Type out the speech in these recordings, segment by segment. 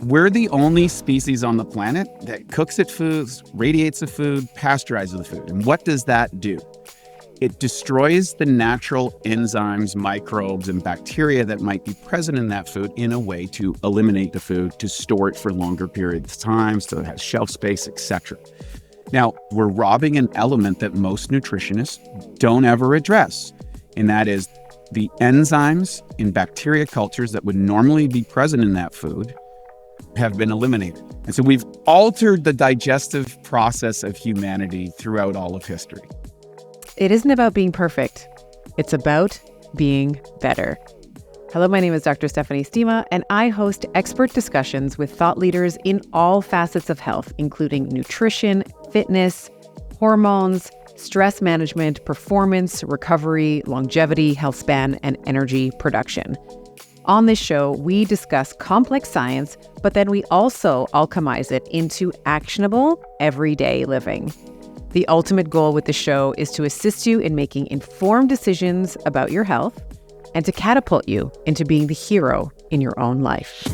We're the only species on the planet that cooks its foods, radiates the food, pasteurizes the food. And what does that do? It destroys the natural enzymes, microbes, and bacteria that might be present in that food in a way to eliminate the food, to store it for longer periods of time, so it has shelf space, etc. Now, we're robbing an element that most nutritionists don't ever address, and that is the enzymes in bacteria cultures that would normally be present in that food have been eliminated. And so we've altered the digestive process of humanity throughout all of history. It isn't about being perfect. It's about being better. Hello, my name is Dr. Stephanie Estima, and I host expert discussions with thought leaders in all facets of health, including nutrition, fitness, hormones, stress management, performance, recovery, longevity, health span, and energy production. On this show, we discuss complex science, but then we also alchemize it into actionable, everyday living. The ultimate goal with the show is to assist you in making informed decisions about your health and to catapult you into being the hero in your own life.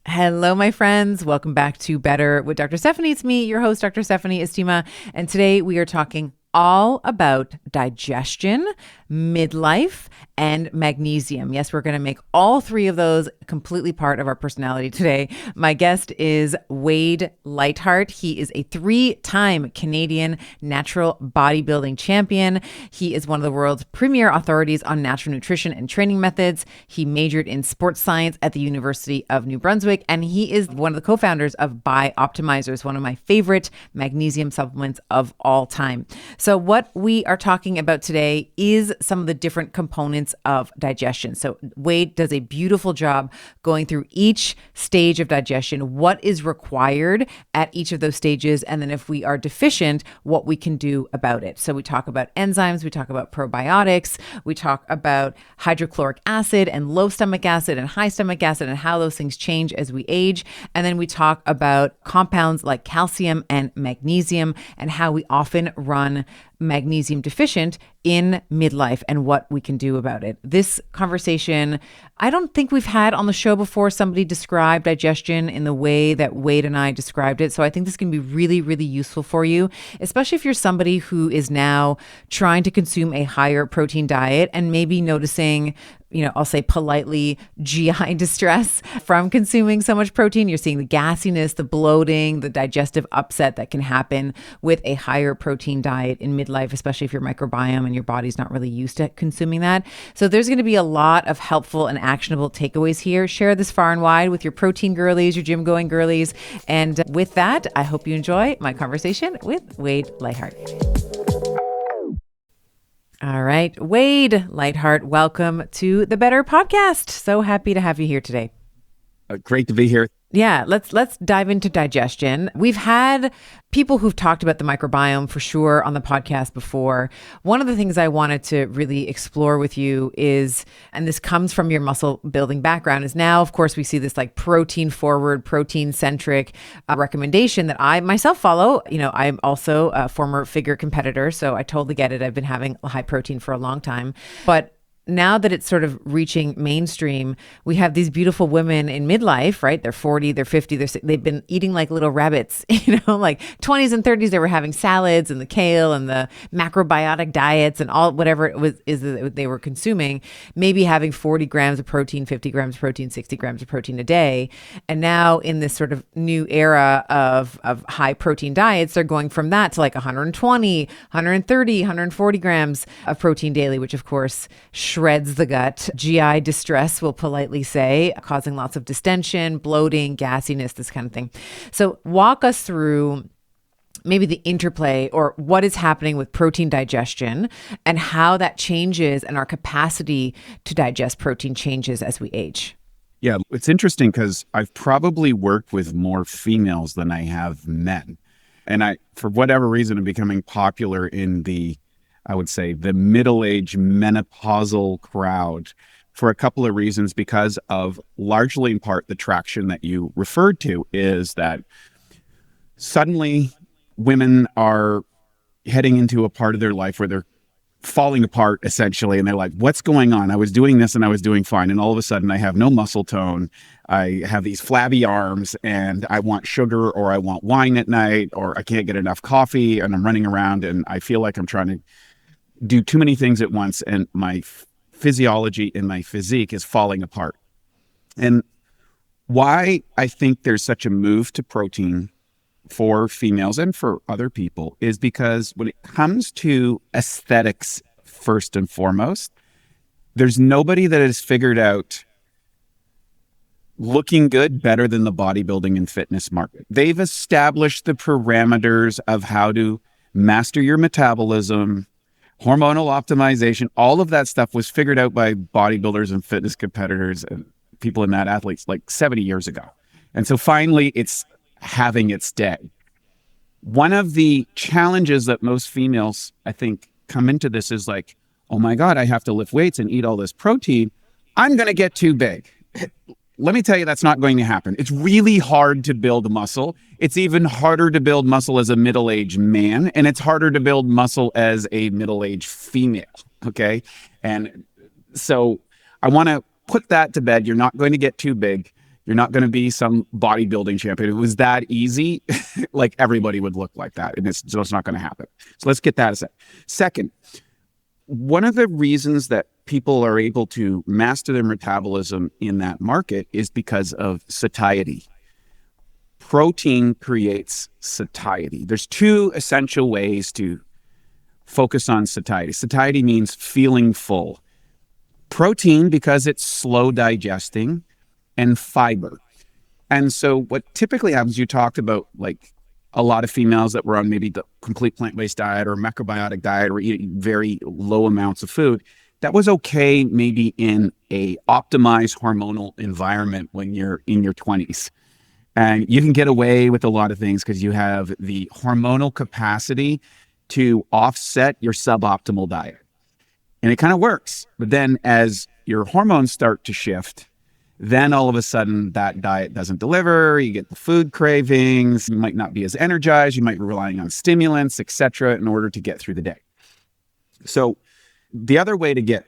Hello, my friends. Welcome back to Better with Dr. Stephanie. It's me, your host, Dr. Stephanie Estima. And today we are talking all about digestion, midlife, and magnesium. Yes, we're going to make all three of those completely part of our personality today. My guest is Wade Lightheart. He is a 3-time Canadian natural bodybuilding champion. He is one of the world's premier authorities on natural nutrition and training methods. He majored in sports science at the University of New Brunswick, and he is one of the co-founders of Biooptimizers, one of my favorite magnesium supplements of all time. So what we are talking about today is some of the different components of digestion. So Wade does a beautiful job going through each stage of digestion, what is required at each of those stages, and then if we are deficient, what we can do about it. So we talk about enzymes, we talk about probiotics, we talk about hydrochloric acid and low stomach acid and high stomach acid and how those things change as we age. And then we talk about compounds like calcium and magnesium and how we often run magnesium deficient in midlife and what we can do about it. This conversation, I don't think we've had on the show before somebody describe digestion in the way that Wade and I described it. So I think this can be really, really useful for you, especially if you're somebody who is now trying to consume a higher protein diet and maybe noticing, I'll say politely, GI distress from consuming so much protein. You're seeing the gassiness, the bloating, the digestive upset that can happen with a higher protein diet in midlife, especially if your microbiome and your body's not really used to consuming that. So there's going to be a lot of helpful and actionable takeaways here. Share this far and wide with your protein girlies, your gym going girlies. And with that, I hope you enjoy my conversation with Wade Lightheart. All right, Wade Lightheart, welcome to the Better Podcast. So happy to have you here today. Great to be here. Yeah, let's dive into digestion. We've had people who've talked about the microbiome for sure on the podcast before. One of the things I wanted to really explore with you is, and this comes from your muscle building background, is now, of course, we see this like protein forward, protein centric recommendation that I myself follow. I'm also a former figure competitor, so I totally get it. I've been having high protein for a long time, but now that it's sort of reaching mainstream, we have these beautiful women in midlife, right? They're 40, they're 50, they've been eating like little rabbits, like 20s and 30s, they were having salads and the kale and the macrobiotic diets and all whatever that they were consuming, maybe having 40 grams of protein, 50 grams of protein, 60 grams of protein a day. And now in this sort of new era of high protein diets, they're going from that to like 120, 130, 140 grams of protein daily, which of course shreds the gut. GI distress, we'll politely say, causing lots of distension, bloating, gassiness, this kind of thing. So walk us through maybe the interplay or what is happening with protein digestion and how that changes and our capacity to digest protein changes as we age. Yeah, it's interesting because I've probably worked with more females than I have men. And for whatever reason, I'm becoming popular in I would say, the middle-aged menopausal crowd for a couple of reasons, because of largely in part the traction that you referred to is that suddenly women are heading into a part of their life where they're falling apart essentially. And they're like, what's going on? I was doing this and I was doing fine. And all of a sudden I have no muscle tone. I have these flabby arms and I want sugar or I want wine at night or I can't get enough coffee and I'm running around and I feel like I'm trying to do too many things at once and my physiology and my physique is falling apart. And why I think there's such a move to protein for females and for other people is because when it comes to aesthetics, first and foremost, there's nobody that has figured out looking good better than the bodybuilding and fitness market. They've established the parameters of how to master your metabolism, hormonal optimization, all of that stuff was figured out by bodybuilders and fitness competitors and people in that athletes like 70 years ago. And so finally it's having its day. One of the challenges that most females, I think, come into this is like, oh my God, I have to lift weights and eat all this protein. I'm going to get too big. Let me tell you, that's not going to happen. It's really hard to build muscle. It's even harder to build muscle as a middle-aged man, and it's harder to build muscle as a middle-aged female, okay? And so I want to put that to bed. You're not going to get too big. You're not going to be some bodybuilding champion. If it was that easy, like everybody would look like that, and it's just not going to happen. So let's get that aside. Second, one of the reasons that people are able to master their metabolism in that market is because of satiety. Protein creates satiety. There's two essential ways to focus on satiety. Satiety means feeling full. Protein, because it's slow digesting, and fiber. And so what typically happens, you talked about like a lot of females that were on maybe the complete plant-based diet or macrobiotic diet or eating very low amounts of food. That was okay maybe in a optimized hormonal environment when you're in your 20s. And you can get away with a lot of things because you have the hormonal capacity to offset your suboptimal diet. And it kind of works. But then as your hormones start to shift, then all of a sudden that diet doesn't deliver, you get the food cravings, you might not be as energized, you might be relying on stimulants, etc., in order to get through the day. So the other way to get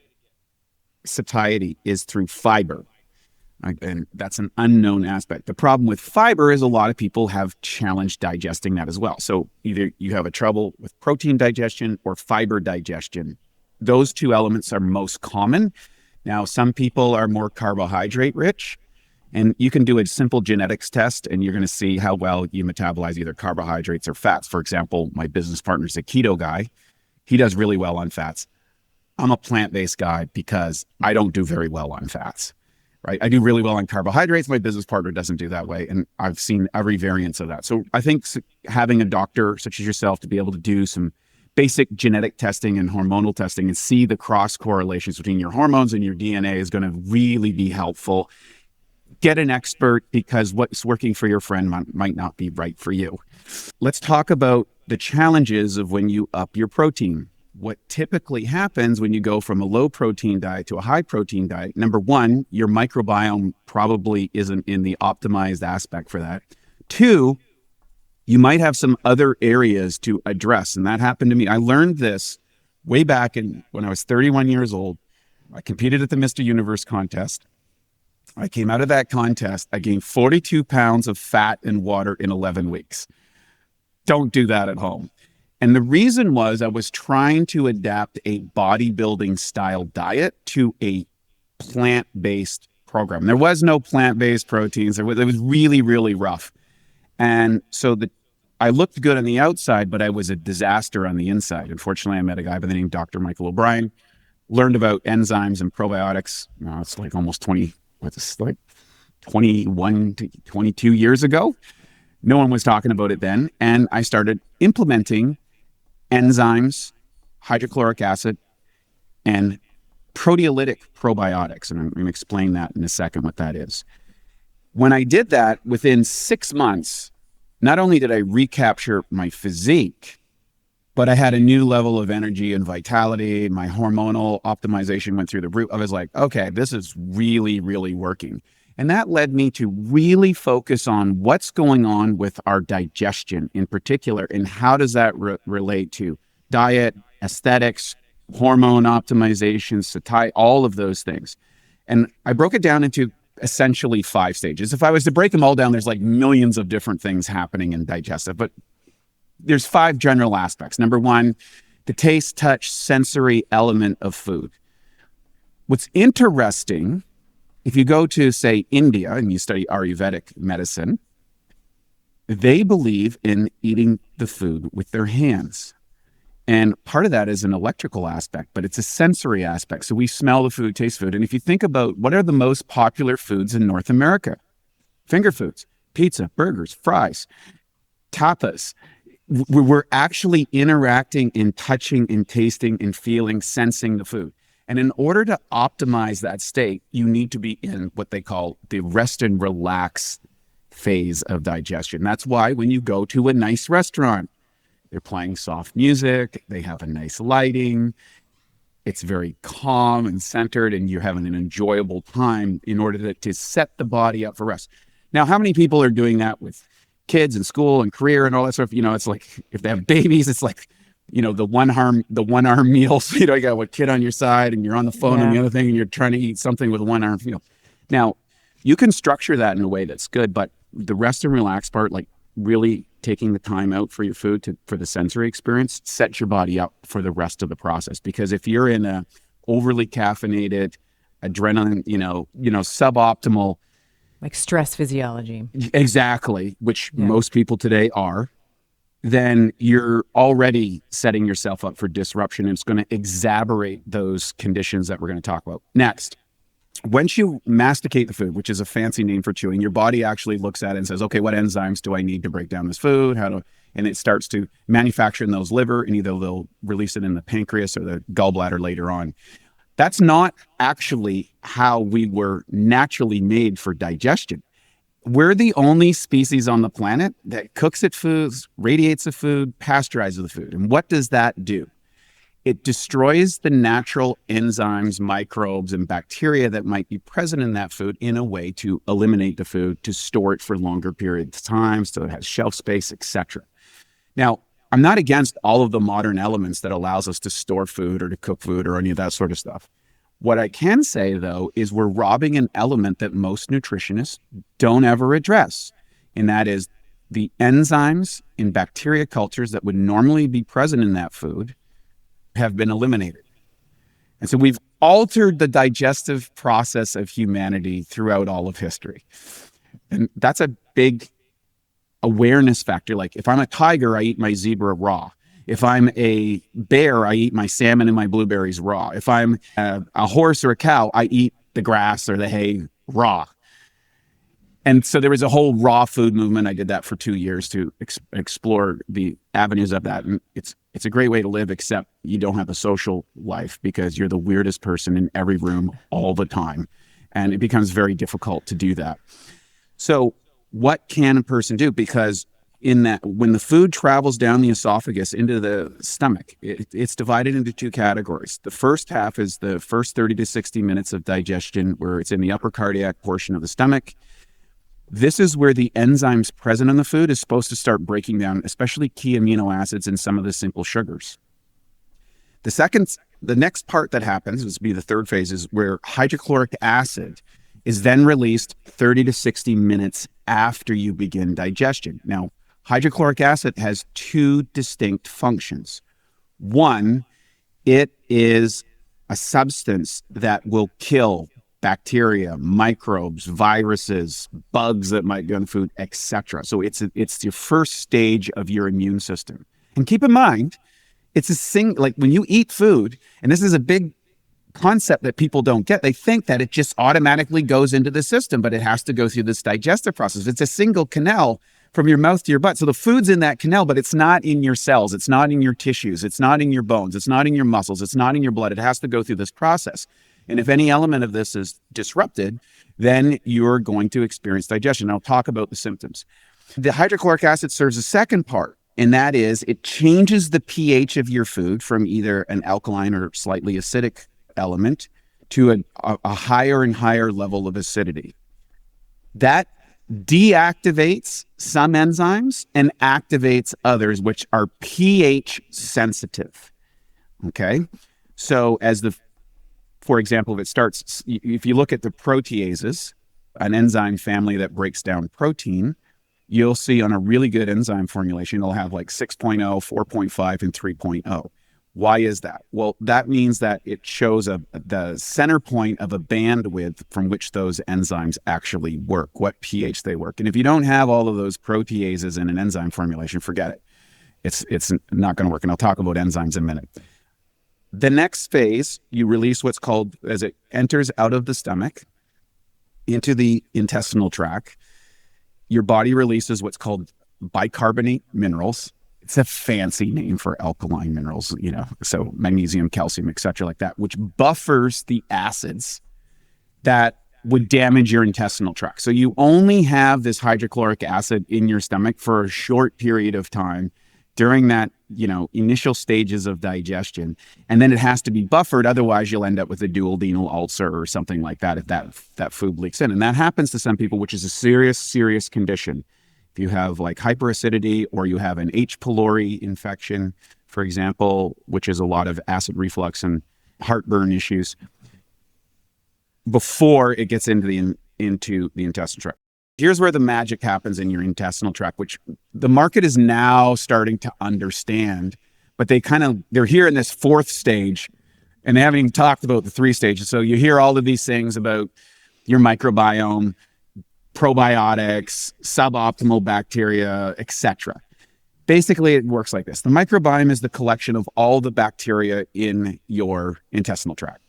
satiety is through fiber. And that's an unknown aspect. The problem with fiber is a lot of people have challenge digesting that as well. So either you have a trouble with protein digestion or fiber digestion. Those two elements are most common. Now, some people are more carbohydrate rich, and you can do a simple genetics test and you're going to see how well you metabolize either carbohydrates or fats. For example, my business partner's a keto guy. He does really well on fats. I'm a plant-based guy because I don't do very well on fats, right? I do really well on carbohydrates. My business partner doesn't do that way. And I've seen every variance of that. So I think having a doctor such as yourself to be able to do some basic genetic testing and hormonal testing and see the cross correlations between your hormones and your DNA is going to really be helpful. Get an expert because what's working for your friend might not be right for you. Let's talk about the challenges of when you up your protein. What typically happens when you go from a low protein diet to a high protein diet, number one, your microbiome probably isn't in the optimized aspect for that. Two, you might have some other areas to address. And that happened to me. I learned this way back when I was 31 years old. I competed at the Mr. Universe contest. I came out of that contest. I gained 42 pounds of fat and water in 11 weeks. Don't do that at home. And the reason was I was trying to adapt a bodybuilding style diet to a plant-based program. There was no plant-based proteins. It was really, really rough. And so I looked good on the outside, but I was a disaster on the inside. Unfortunately, I met a guy by the name of Dr. Michael O'Brien, learned about enzymes and probiotics. It's like almost 21 to 22 years ago. No one was talking about it then. And I started implementing enzymes, hydrochloric acid, and proteolytic probiotics. And I'm going to explain that in a second, what that is. When I did that, within 6 months, not only did I recapture my physique, but I had a new level of energy and vitality. My hormonal optimization went through the roof. I was like, okay, this is really, really working. And that led me to really focus on what's going on with our digestion in particular, and how does that relate to diet, aesthetics, hormone optimization, satiety, all of those things. And I broke it down into essentially 5 stages. If I was to break them all down, there's like millions of different things happening in digestive, but there's 5 general aspects. Number 1, the taste, touch, sensory element of food. What's interesting, if you go to, say, India and you study Ayurvedic medicine, they believe in eating the food with their hands. And part of that is an electrical aspect, but it's a sensory aspect. So we smell the food, taste food. And if you think about what are the most popular foods in North America, finger foods, pizza, burgers, fries, tapas, we're actually interacting and touching and tasting and feeling, sensing the food. And in order to optimize that state, you need to be in what they call the rest and relax phase of digestion. That's why when you go to a nice restaurant, they're playing soft music, they have a nice lighting, it's very calm and centered, and you're having an enjoyable time in order to set the body up for rest. Now, how many people are doing that with kids and school and career and all that stuff? You know, it's like if they have babies, it's like, you know, the one arm meals. You know, you got a kid on your side and you're on the phone on the other thing and you're trying to eat something with one arm. You know, now you can structure that in a way that's good, but the rest and relax part, like really taking the time out for your food for the sensory experience, sets your body up for the rest of the process. Because if you're in a overly caffeinated, adrenaline, suboptimal, like stress physiology. Exactly, which most people today are, then you're already setting yourself up for disruption, and it's going to exacerbate those conditions that we're going to talk about. Next, once you masticate the food, which is a fancy name for chewing, your body actually looks at it and says, okay, what enzymes do I need to break down this food? And it starts to manufacture in those liver, and either they'll release it in the pancreas or the gallbladder later on. That's not actually how we were naturally made for digestion. We're the only species on the planet that cooks its foods, radiates the food, pasteurizes the food. And what does that do? It destroys the natural enzymes, microbes, and bacteria that might be present in that food in a way to eliminate the food, to store it for longer periods of time, so it has shelf space, etc. Now, I'm not against all of the modern elements that allows us to store food or to cook food or any of that sort of stuff. What I can say, though, is we're robbing an element that most nutritionists don't ever address, and that is the enzymes in bacteria cultures that would normally be present in that food have been eliminated. And so we've altered the digestive process of humanity throughout all of history. And that's a big awareness factor. Like if I'm a tiger, I eat my zebra raw. If I'm a bear, I eat my salmon and my blueberries raw. If I'm a horse or a cow, I eat the grass or the hay raw. And so there was a whole raw food movement. I did that for 2 years to explore the avenues of that. And it's a great way to live, except you don't have a social life because you're the weirdest person in every room all the time. And it becomes very difficult to do that. So what can a person do? Because in that, when the food travels down the esophagus into the stomach, it's divided into 2 categories. The first half is the first 30 to 60 minutes of digestion, where it's in the upper cardiac portion of the stomach. This is where the enzymes present in the food is supposed to start breaking down, especially key amino acids and some of the simple sugars. The next part that happens, this would be the third phase, is where hydrochloric acid is then released 30 to 60 minutes after you begin digestion. Now, hydrochloric acid has 2 distinct functions. One, it is a substance that will kill bacteria, microbes, viruses, bugs that might be on food, etc. So it's your first stage of your immune system. And keep in mind, like when you eat food, and this is a big concept that people don't get, they think that it just automatically goes into the system, but it has to go through this digestive process. It's a single canal from your mouth to your butt. So the food's in that canal, but it's not in your cells. It's not in your tissues. It's not in your bones. It's not in your muscles. It's not in your blood. It has to go through this process. And if any element of this is disrupted, then you're going to experience digestion. I'll talk about the symptoms. The hydrochloric acid serves a second part, and that is it changes the pH of your food from either an alkaline or slightly acidic element to a higher and higher level of acidity. That deactivates some enzymes and activates others, which are pH sensitive. Okay? So for example, if you look at the proteases, an enzyme family that breaks down protein, you'll see on a really good enzyme formulation, it'll have like 6.0, 4.5, and 3.0. Why is that? Well, that means that it shows the center point of a bandwidth from which those enzymes actually work, what pH they work. And if you don't have all of those proteases in an enzyme formulation, forget it. It's not going to work. And I'll talk about enzymes in a minute. The next phase, you release what's called, as it enters out of the stomach into the intestinal tract, your body releases what's called bicarbonate minerals. It's a fancy name for alkaline minerals, so magnesium, calcium, et cetera, like that, which buffers the acids that would damage your intestinal tract. So you only have this hydrochloric acid in your stomach for a short period of time during that, initial stages of digestion. And then it has to be buffered. Otherwise, you'll end up with a duodenal ulcer or something like that if that food leaks in. And that happens to some people, which is a serious, serious condition. If you have like hyperacidity or you have an H. pylori infection, for example, which is a lot of acid reflux and heartburn issues, before it gets into the intestinal tract. Here's where the magic happens in your intestinal tract, which the market is now starting to understand, but they're here in this fourth stage and they haven't even talked about the 3 stages. So you hear all of these things about your microbiome, probiotics, suboptimal bacteria, etc. Basically, it works like this. The microbiome is the collection of all the bacteria in your intestinal tract.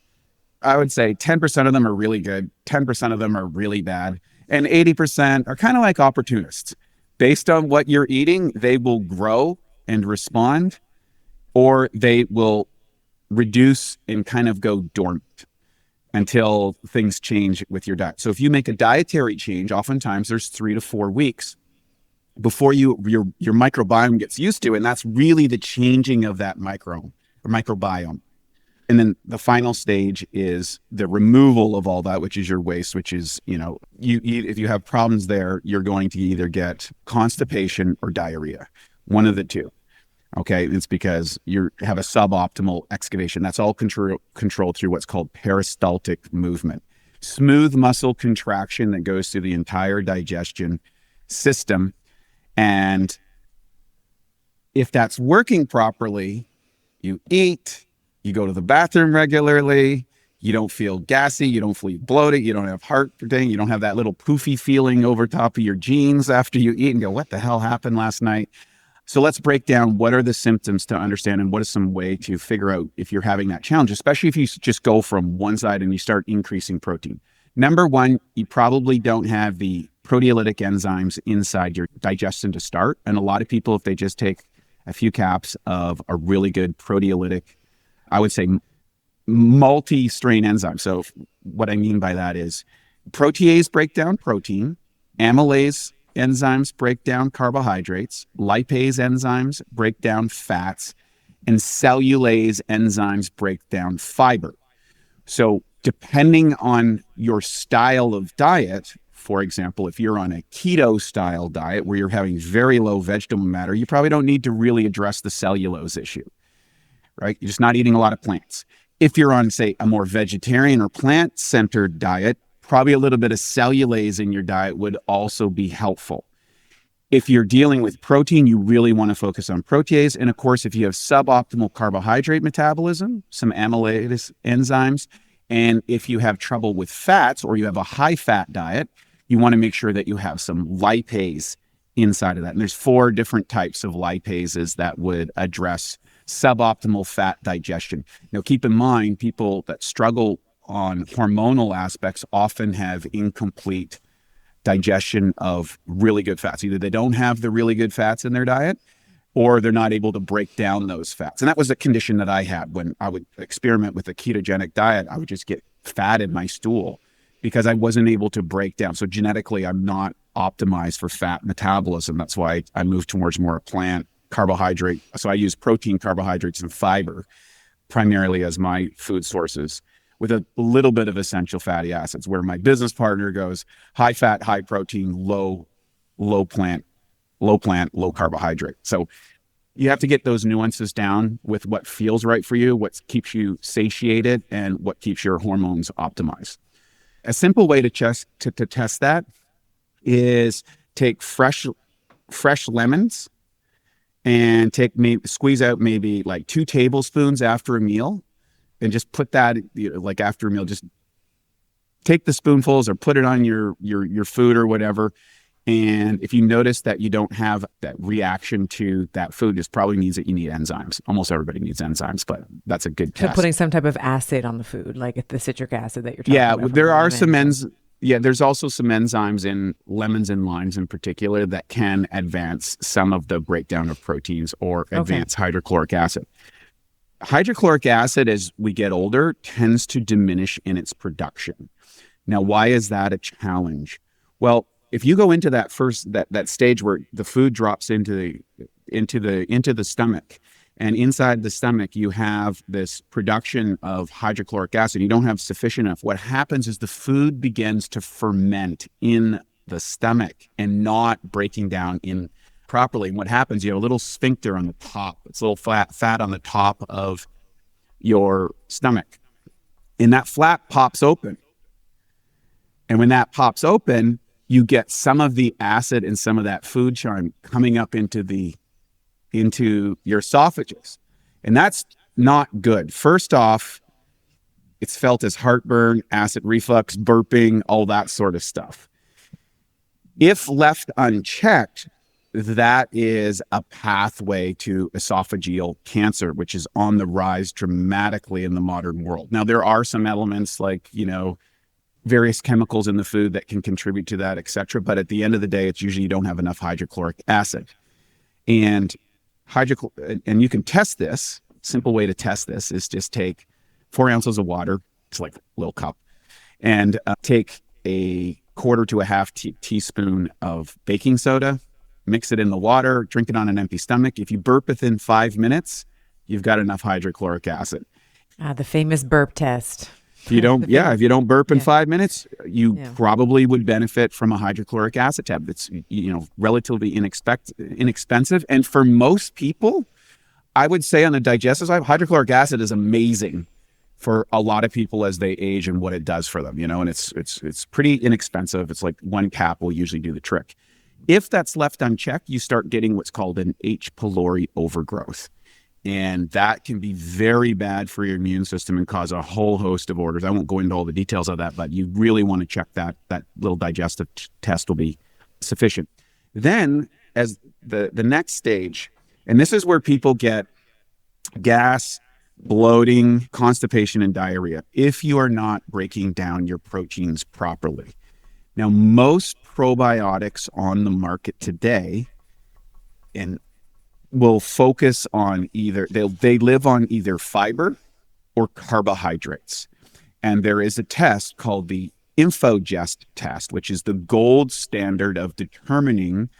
I would say 10% of them are really good, 10% of them are really bad, and 80% are kind of like opportunists. Based on what you're eating, they will grow and respond, or they will reduce and kind of go dormant until things change with your diet. So if you make a dietary change, oftentimes there's 3 to 4 weeks before your microbiome gets used to, and that's really the changing of that microbiome. And then the final stage is the removal of all that, which is your waste, which is, if you have problems there, you're going to either get constipation or diarrhea, one of the two. Okay, it's because you have a suboptimal excavation. That's all controlled through what's called peristaltic movement. Smooth muscle contraction that goes through the entire digestion system. And if that's working properly, you eat, you go to the bathroom regularly, you don't feel gassy, you don't feel bloated, you don't have heartburn, you don't have that little poofy feeling over top of your jeans after you eat and go, what the hell happened last night? So let's break down what are the symptoms to understand and what is some way to figure out if you're having that challenge, especially if you just go from one side and you start increasing protein. Number one, you probably don't have the proteolytic enzymes inside your digestion to start. And a lot of people, if they just take a few caps of a really good proteolytic, I would say multi-strain enzyme. So what I mean by that is protease break down protein, amylase enzymes break down carbohydrates, lipase enzymes break down fats, and cellulase enzymes break down fiber. So depending on your style of diet, for example, if you're on a keto style diet where you're having very low vegetable matter, you probably don't need to really address the cellulose issue, right? You're just not eating a lot of plants. If you're on, say, a more vegetarian or plant-centered diet, probably a little bit of cellulase in your diet would also be helpful. If you're dealing with protein, you really want to focus on protease. And of course, if you have suboptimal carbohydrate metabolism, some amylase enzymes, and if you have trouble with fats or you have a high fat diet, you want to make sure that you have some lipase inside of that. And there's 4 different types of lipases that would address suboptimal fat digestion. Now, keep in mind, people that struggle on hormonal aspects often have incomplete digestion of really good fats. Either they don't have the really good fats in their diet or they're not able to break down those fats. And that was a condition that I had when I would experiment with a ketogenic diet. I would just get fat in my stool because I wasn't able to break down. So genetically, I'm not optimized for fat metabolism. That's why I moved towards more plant carbohydrate. So I use protein, carbohydrates, and fiber primarily as my food sources, with a little bit of essential fatty acids, where my business partner goes high fat, high protein, low plant, low carbohydrate. So You have to get those nuances down with what feels right for you, what keeps you satiated, and what keeps your hormones optimized. A simple way to test that is take fresh lemons and squeeze out maybe like 2 tablespoons after a meal, and just put that, like after a meal, just take the spoonfuls or put it on your food or whatever. And if you notice that you don't have that reaction to that food, this probably means that you need enzymes. Almost everybody needs enzymes, but that's a good test. So putting some type of acid on the food, like the citric acid that you're talking about. Yeah, there are there's also some enzymes in lemons and limes in particular that can advance some of the breakdown of proteins or advance hydrochloric acid. Hydrochloric acid, as we get older, tends to diminish in its production. Now, why is that a challenge? Well, if you go into that that stage where the food drops into the stomach, and inside the stomach you have this production of hydrochloric acid, you don't have sufficient enough. What happens is the food begins to ferment in the stomach and not breaking down in properly. And what happens, you have a little sphincter on the top. It's a little fat on the top of your stomach, and that flap pops open. And when that pops open, you get some of the acid and some of that food charm coming up into your esophagus. And that's not good. First off, it's felt as heartburn, acid reflux, burping, all that sort of stuff. If left unchecked, that is a pathway to esophageal cancer, which is on the rise dramatically in the modern world. Now, there are some elements like, various chemicals in the food that can contribute to that, et cetera. But at the end of the day, it's usually you don't have enough hydrochloric acid. And you can test this. Simple way to test this is just take 4 ounces of water. It's like a little cup. And take a quarter to a half teaspoon of baking soda, mix it in the water, drink it on an empty stomach. If you burp within 5 minutes, you've got enough hydrochloric acid. The famous burp test. If you don't burp in 5 minutes, you probably would benefit from a hydrochloric acid tab. It's relatively inexpensive, and for most people, I would say on the digestive side, hydrochloric acid is amazing for a lot of people as they age and what it does for them. And it's pretty inexpensive. It's like 1 cap will usually do the trick. If that's left unchecked, you start getting what's called an H. pylori overgrowth. And that can be very bad for your immune system and cause a whole host of orders. I won't go into all the details of that, but you really want to check that. That little digestive test will be sufficient. Then as the next stage, and this is where people get gas, bloating, constipation, and diarrhea, if you are not breaking down your proteins properly. Now, most probiotics on the market today will focus on they live on either fiber or carbohydrates. And there is a test called the InfoGest test, which is the gold standard of determining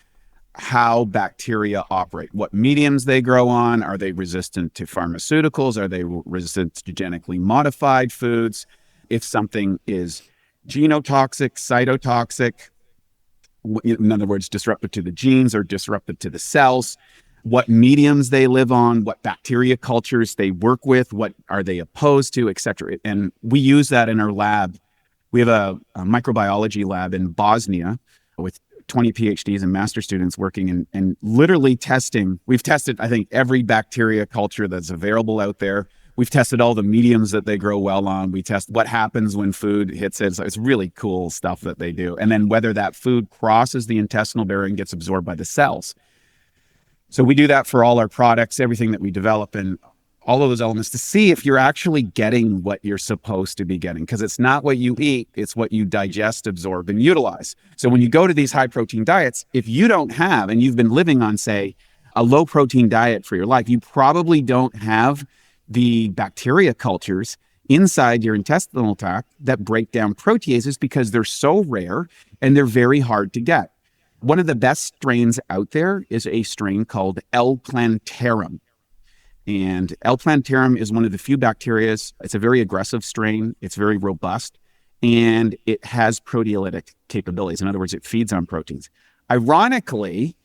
how bacteria operate, what mediums they grow on. Are they resistant to pharmaceuticals? Are they resistant to genetically modified foods? If something is genotoxic, cytotoxic, in other words, disruptive to the genes or disruptive to the cells, what mediums they live on, what bacteria cultures they work with, what are they opposed to, et cetera. And we use that in our lab. We have a microbiology lab in Bosnia with 20 PhDs and master students working and literally testing. We've tested, I think, every bacteria culture that's available out there. We've tested all the mediums that they grow well on. We test what happens when food hits it. So it's really cool stuff that they do. And then whether that food crosses the intestinal barrier and gets absorbed by the cells. So we do that for all our products, everything that we develop, and all of those elements to see if you're actually getting what you're supposed to be getting. Because it's not what you eat, it's what you digest, absorb, and utilize. So when you go to these high protein diets, if you don't have, and you've been living on, say, a low protein diet for your life, you probably don't have the bacteria cultures inside your intestinal tract that break down proteases because they're so rare and they're very hard to get. One of the best strains out there is a strain called L. plantarum. And L. plantarum is one of the few bacteria. It's a very aggressive strain. It's very robust. And it has proteolytic capabilities. In other words, it feeds on proteins. Ironically,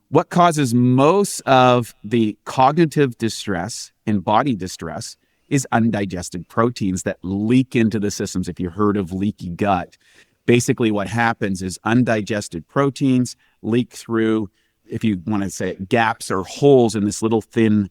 What causes most of the cognitive distress and body distress is undigested proteins that leak into the systems. If you heard of leaky gut, basically what happens is undigested proteins leak through, if you want to say it, gaps or holes in this little thin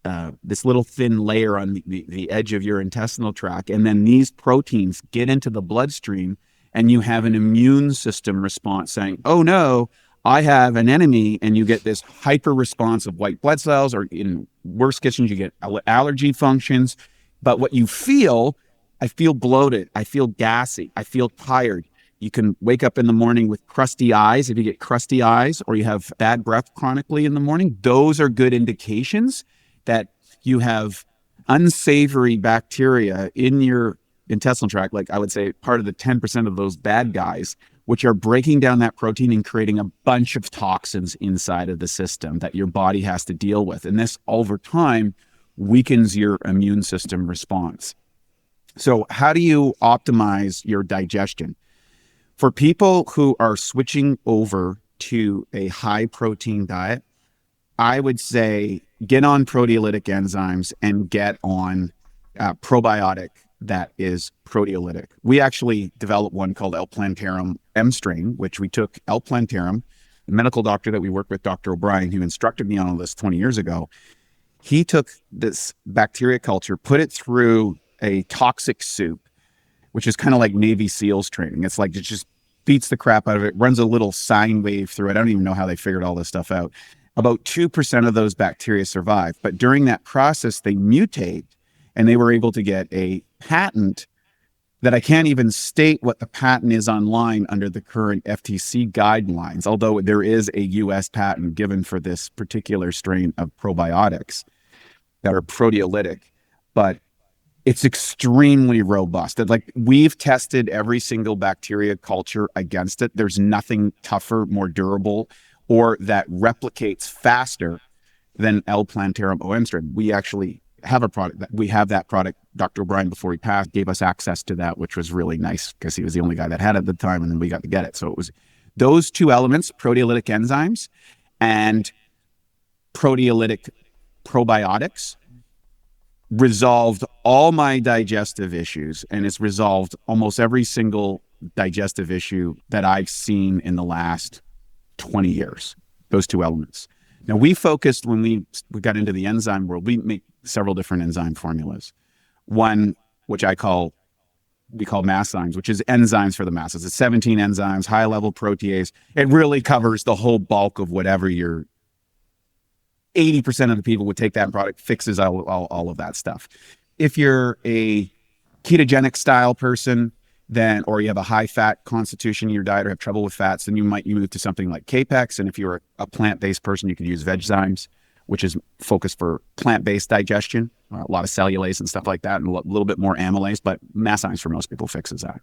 layer on the edge of your intestinal tract. And then these proteins get into the bloodstream and you have an immune system response saying, oh no, I have an enemy, and you get this hyper response of white blood cells, or in worst cases, you get allergy functions. But what you feel, I feel bloated, I feel gassy, I feel tired. You can wake up in the morning with crusty eyes. If you get crusty eyes or you have bad breath chronically in the morning, those are good indications that you have unsavory bacteria in your intestinal tract, like I would say part of the 10% of those bad guys, which are breaking down that protein and creating a bunch of toxins inside of the system that your body has to deal with. And this, over time, weakens your immune system response. So how do you optimize your digestion? For people who are switching over to a high protein diet, I would say get on proteolytic enzymes and get on probiotic that is proteolytic. We actually developed one called L-Plantarum M strain, which we took L-Plantarum, the medical doctor that we worked with, Dr. O'Brien, who instructed me on all this 20 years ago. He took this bacteria culture, put it through a toxic soup, which is kind of like Navy SEALs training. It's like it just beats the crap out of it, runs a little sine wave through it. I don't even know how they figured all this stuff out. About 2% of those bacteria survive. But during that process, they mutate, and they were able to get a patent that I can't even state what the patent is online under the current FTC guidelines, although there is a US patent given for this particular strain of probiotics that are proteolytic, but it's extremely robust. Like, we've tested every single bacteria culture against it. There's nothing tougher, more durable, or that replicates faster than L-Plantarum OM strain. We actually have a product we have that product. Dr. O'Brien, before he passed, gave us access to that, which was really nice because he was the only guy that had it at the time, and then we got to get it. So it was those two elements, proteolytic enzymes and proteolytic probiotics, resolved all my digestive issues, and it's resolved almost every single digestive issue that I've seen in the last 20 years, those two elements. Now, we focused, when we got into the enzyme world, we make several different enzyme formulas. One, which we call Masterclass, which is enzymes for the masses. It's 17 enzymes, high-level protease. It really covers the whole bulk of whatever your 80% of the people would take that product, fixes all of that stuff. If you're a ketogenic style person, then, or you have a high fat constitution in your diet or have trouble with fats, then you might move to something like Capex. And if you're a plant-based person, you could use Vegzymes, which is focused for plant-based digestion, a lot of cellulase and stuff like that, and a little bit more amylase, but Masterclass for most people fixes that.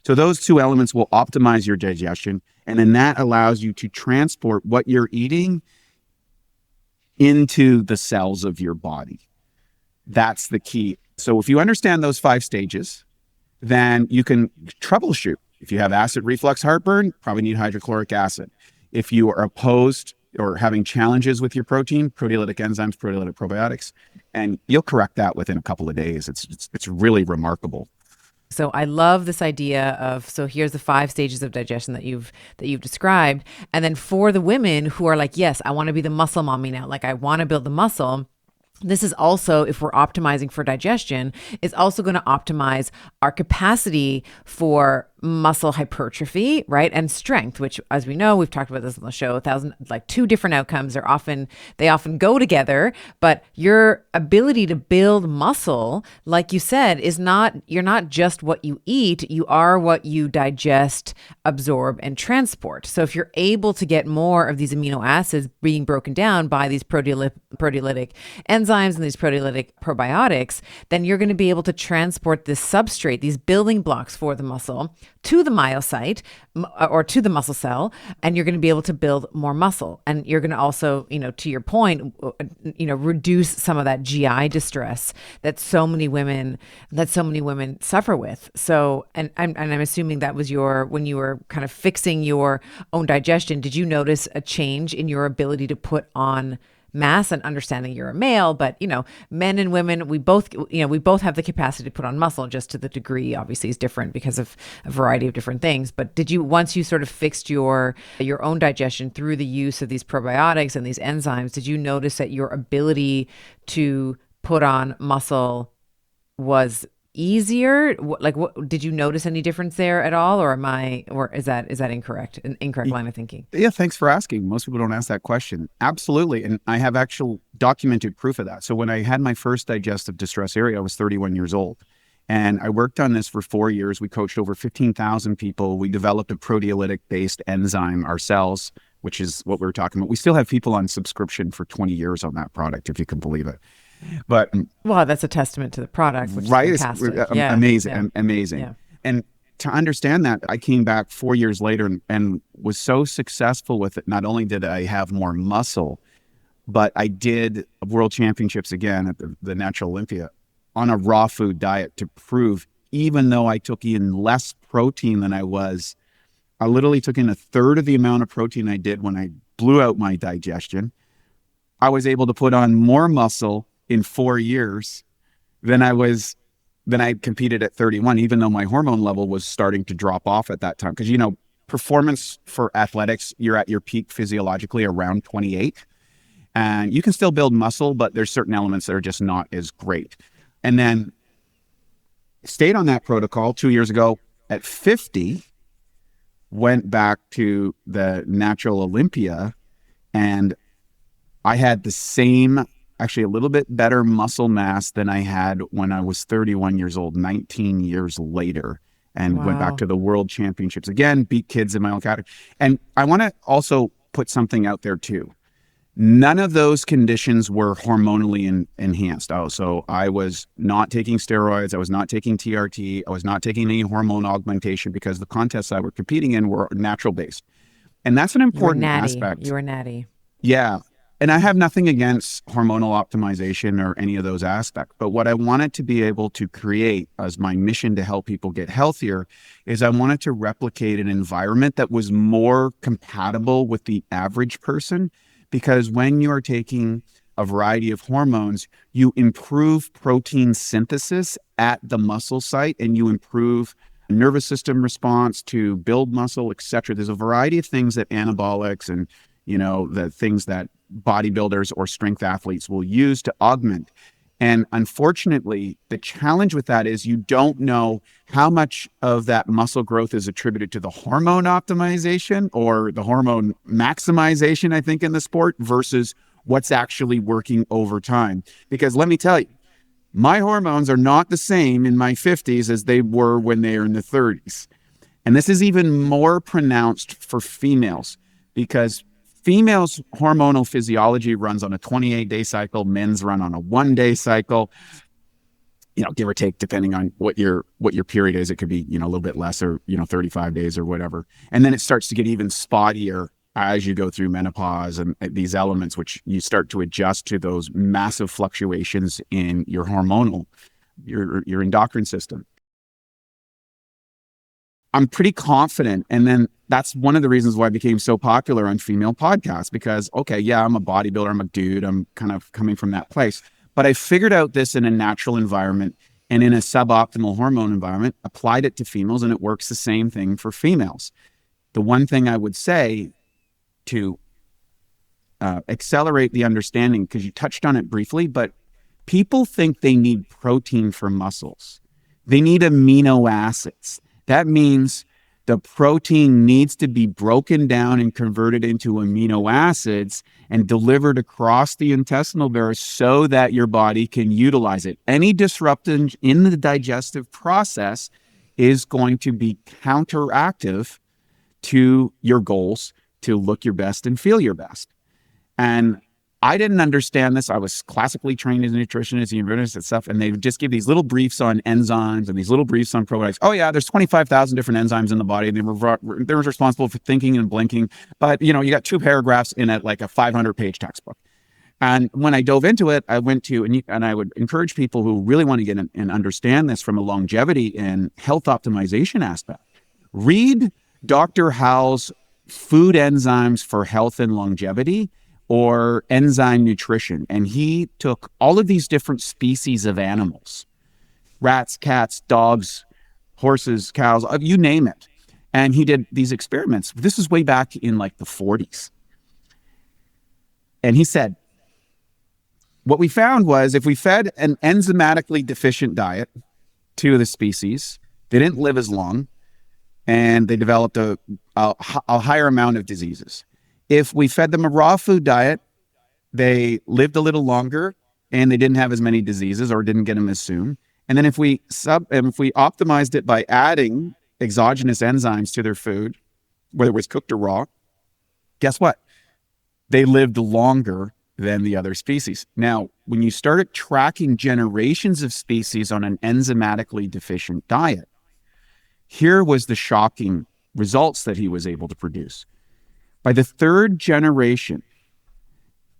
So those two elements will optimize your digestion, and then that allows you to transport what you're eating into the cells of your body. That's the key. So if you understand those 5 stages, then you can troubleshoot. If you have acid reflux heartburn, probably need hydrochloric acid. If you are opposed or having challenges with your protein, proteolytic enzymes, proteolytic probiotics, and you'll correct that within a couple of days. It's really remarkable. So I love this idea of, so here's the 5 stages of digestion that you've described. And then for the women who are like, yes, I want to be the muscle mommy now, like I want to build the muscle. This is also, if we're optimizing for digestion, is also going to optimize our capacity for muscle hypertrophy, right? And strength, which, as we know, we've talked about this on the show, 2 different outcomes they often go together, but your ability to build muscle, like you said, you're not just what you eat, you are what you digest, absorb, and transport. So if you're able to get more of these amino acids being broken down by these proteolytic enzymes and these proteolytic probiotics, then you're going to be able to transport this substrate, these building blocks for the muscle, to the myocyte or to the muscle cell, and you're going to be able to build more muscle. And you're going to also, to your point, reduce some of that GI distress that so many women suffer with. So, and I'm assuming that was when you were kind of fixing your own digestion, did you notice a change in your ability to put on mass? And understanding you're a male, but men and women, we both have the capacity to put on muscle, just to the degree obviously is different because of a variety of different things. But once you sort of fixed your own digestion through the use of these probiotics and these enzymes, did you notice that your ability to put on muscle was easier? What did you notice any difference there at all, or is that incorrect? An incorrect line of thinking? Yeah, thanks for asking. Most people don't ask that question. Absolutely, and I have actual documented proof of that. So when I had my first digestive distress area, I was 31 years old, and I worked on this for 4 years. We coached over 15,000 people. We developed a proteolytic-based enzyme ourselves, which is what we were talking about. We still have people on subscription for 20 years on that product, if you can believe it. But well, that's a testament to the product, which right, is fantastic. Amazing. Yeah. And to understand that, I came back 4 years later and was so successful with it. Not only did I have more muscle, but I did world championships again at the Natural Olympia on a raw food diet to prove, even though I took in less protein than I literally took in a third of the amount of protein I did when I blew out my digestion. I was able to put on more muscle in 4 years than I competed at 31, even though my hormone level was starting to drop off at that time. Because, performance for athletics, you're at your peak physiologically around 28. And you can still build muscle, but there's certain elements that are just not as great. And then stayed on that protocol 2 years ago at 50, went back to the Natural Olympia, and I had the same, actually a little bit better muscle mass than I had when I was 31 years old, 19 years later, and went back to the world championships again, beat kids in my own category. And I want to also put something out there too. None of those conditions were hormonally enhanced. So I was not taking steroids. I was not taking TRT. I was not taking any hormone augmentation because the contests I were competing in were natural based. And that's an important aspect. You were natty. Yeah. And I have nothing against hormonal optimization or any of those aspects. But what I wanted to be able to create as my mission to help people get healthier is I wanted to replicate an environment that was more compatible with the average person. Because when you're taking a variety of hormones, you improve protein synthesis at the muscle site and you improve nervous system response to build muscle, etc. There's a variety of things that anabolics and the things that bodybuilders or strength athletes will use to augment. And unfortunately, the challenge with that is you don't know how much of that muscle growth is attributed to the hormone optimization or the hormone maximization, I think, in the sport versus what's actually working over time. Because let me tell you, my hormones are not the same in my 50s as they were when they are in the 30s. And this is even more pronounced for females because females' hormonal physiology runs on a 28-day cycle. Men's run on a 1-day cycle, give or take, depending on what your period is. It could be, a little bit less or, 35 days or whatever. And then it starts to get even spottier as you go through menopause and these elements, which you start to adjust to those massive fluctuations in your hormonal, your endocrine system. I'm pretty confident. And then that's one of the reasons why I became so popular on female podcasts because, okay, yeah, I'm a bodybuilder, I'm a dude, I'm kind of coming from that place. But I figured out this in a natural environment and in a suboptimal hormone environment, applied it to females, and it works the same thing for females. The one thing I would say to accelerate the understanding, because you touched on it briefly, but people think they need protein for muscles. They need amino acids. That means the protein needs to be broken down and converted into amino acids and delivered across the intestinal barrier so that your body can utilize it. Any disruption in the digestive process is going to be counteractive to your goals to look your best and feel your best. And I didn't understand this. I was classically trained as a nutritionist, nutritionist and stuff, and they would just give these little briefs on enzymes and these little briefs on probiotics. Oh yeah, there's 25,000 different enzymes in the body. They're responsible for thinking and blinking. But you got 2 paragraphs in it, like a 500-page textbook. And when I dove into it, I went to, and I would encourage people who really want to get in and understand this from a longevity and health optimization aspect. Read Dr. Howell's Food Enzymes for Health and Longevity, or Enzyme Nutrition. And he took all of these different species of animals, rats, cats, dogs, horses, cows, you name it. And he did these experiments. This is way back in like the 40s. And he said, what we found was if we fed an enzymatically deficient diet to the species, they didn't live as long and they developed a higher amount of diseases. If we fed them a raw food diet, they lived a little longer and they didn't have as many diseases or didn't get them as soon. And then if we optimized it by adding exogenous enzymes to their food, whether it was cooked or raw, guess what? They lived longer than the other species. Now, when you started tracking generations of species on an enzymatically deficient diet, here was the shocking results that he was able to produce. By the 3rd generation,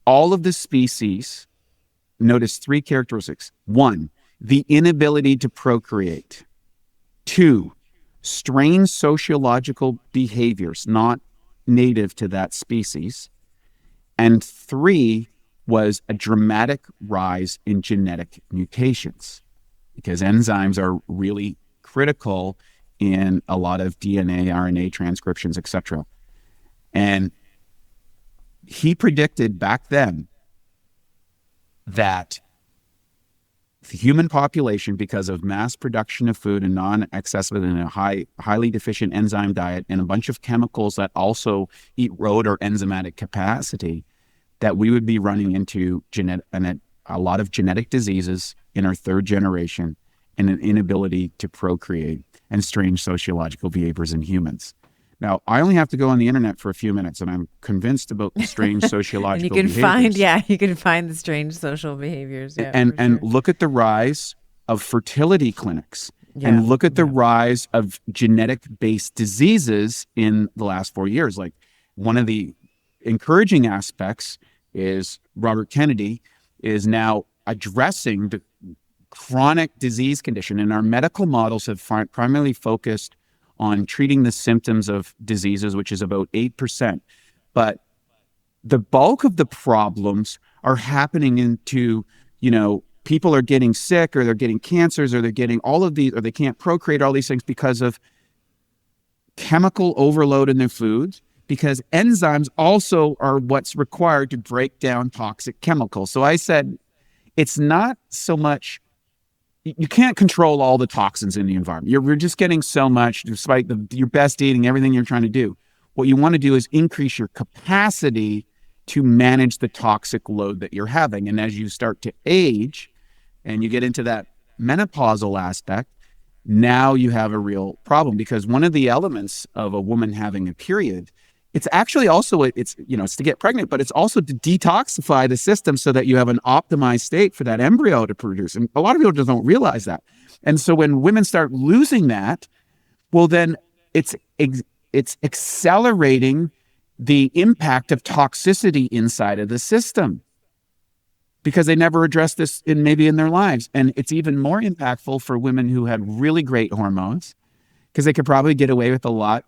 all of the species, notice 3 characteristics. 1, the inability to procreate. 2, strange sociological behaviors not native to that species. And 3 was a dramatic rise in genetic mutations, because enzymes are really critical in a lot of DNA, RNA transcriptions, etc. And he predicted back then that the human population, because of mass production of food and non-accessible and a highly deficient enzyme diet and a bunch of chemicals that also erode our enzymatic capacity, that we would be running into a lot of genetic diseases in our 3rd generation and an inability to procreate and strange sociological behaviors in humans. Now, I only have to go on the internet for a few minutes, and I'm convinced about the strange sociological behaviors. You can find the strange social behaviors. Yeah, and look at the rise of fertility clinics, and look at the rise of genetic-based diseases in the last 4 years. Like, one of the encouraging aspects is Robert Kennedy is now addressing the chronic disease condition, and our medical models have primarily focused on treating the symptoms of diseases, which is about 8%. But the bulk of the problems are happening into, people are getting sick, or they're getting cancers, or they're getting all of these, or they can't procreate, all these things because of chemical overload in their foods, because enzymes also are what's required to break down toxic chemicals. So I said, it's not so much, you can't control all the toxins in the environment. You're just getting so much, despite your best eating, everything you're trying to do. What you want to do is increase your capacity to manage the toxic load that you're having. And as you start to age and you get into that menopausal aspect, now you have a real problem, because one of the elements of a woman having a period, it's actually also, it's to get pregnant, but it's also to detoxify the system so that you have an optimized state for that embryo to produce. And a lot of people just don't realize that. And so when women start losing that, well, then it's accelerating the impact of toxicity inside of the system, because they never addressed this in their lives. And it's even more impactful for women who had really great hormones, because they could probably get away with a lot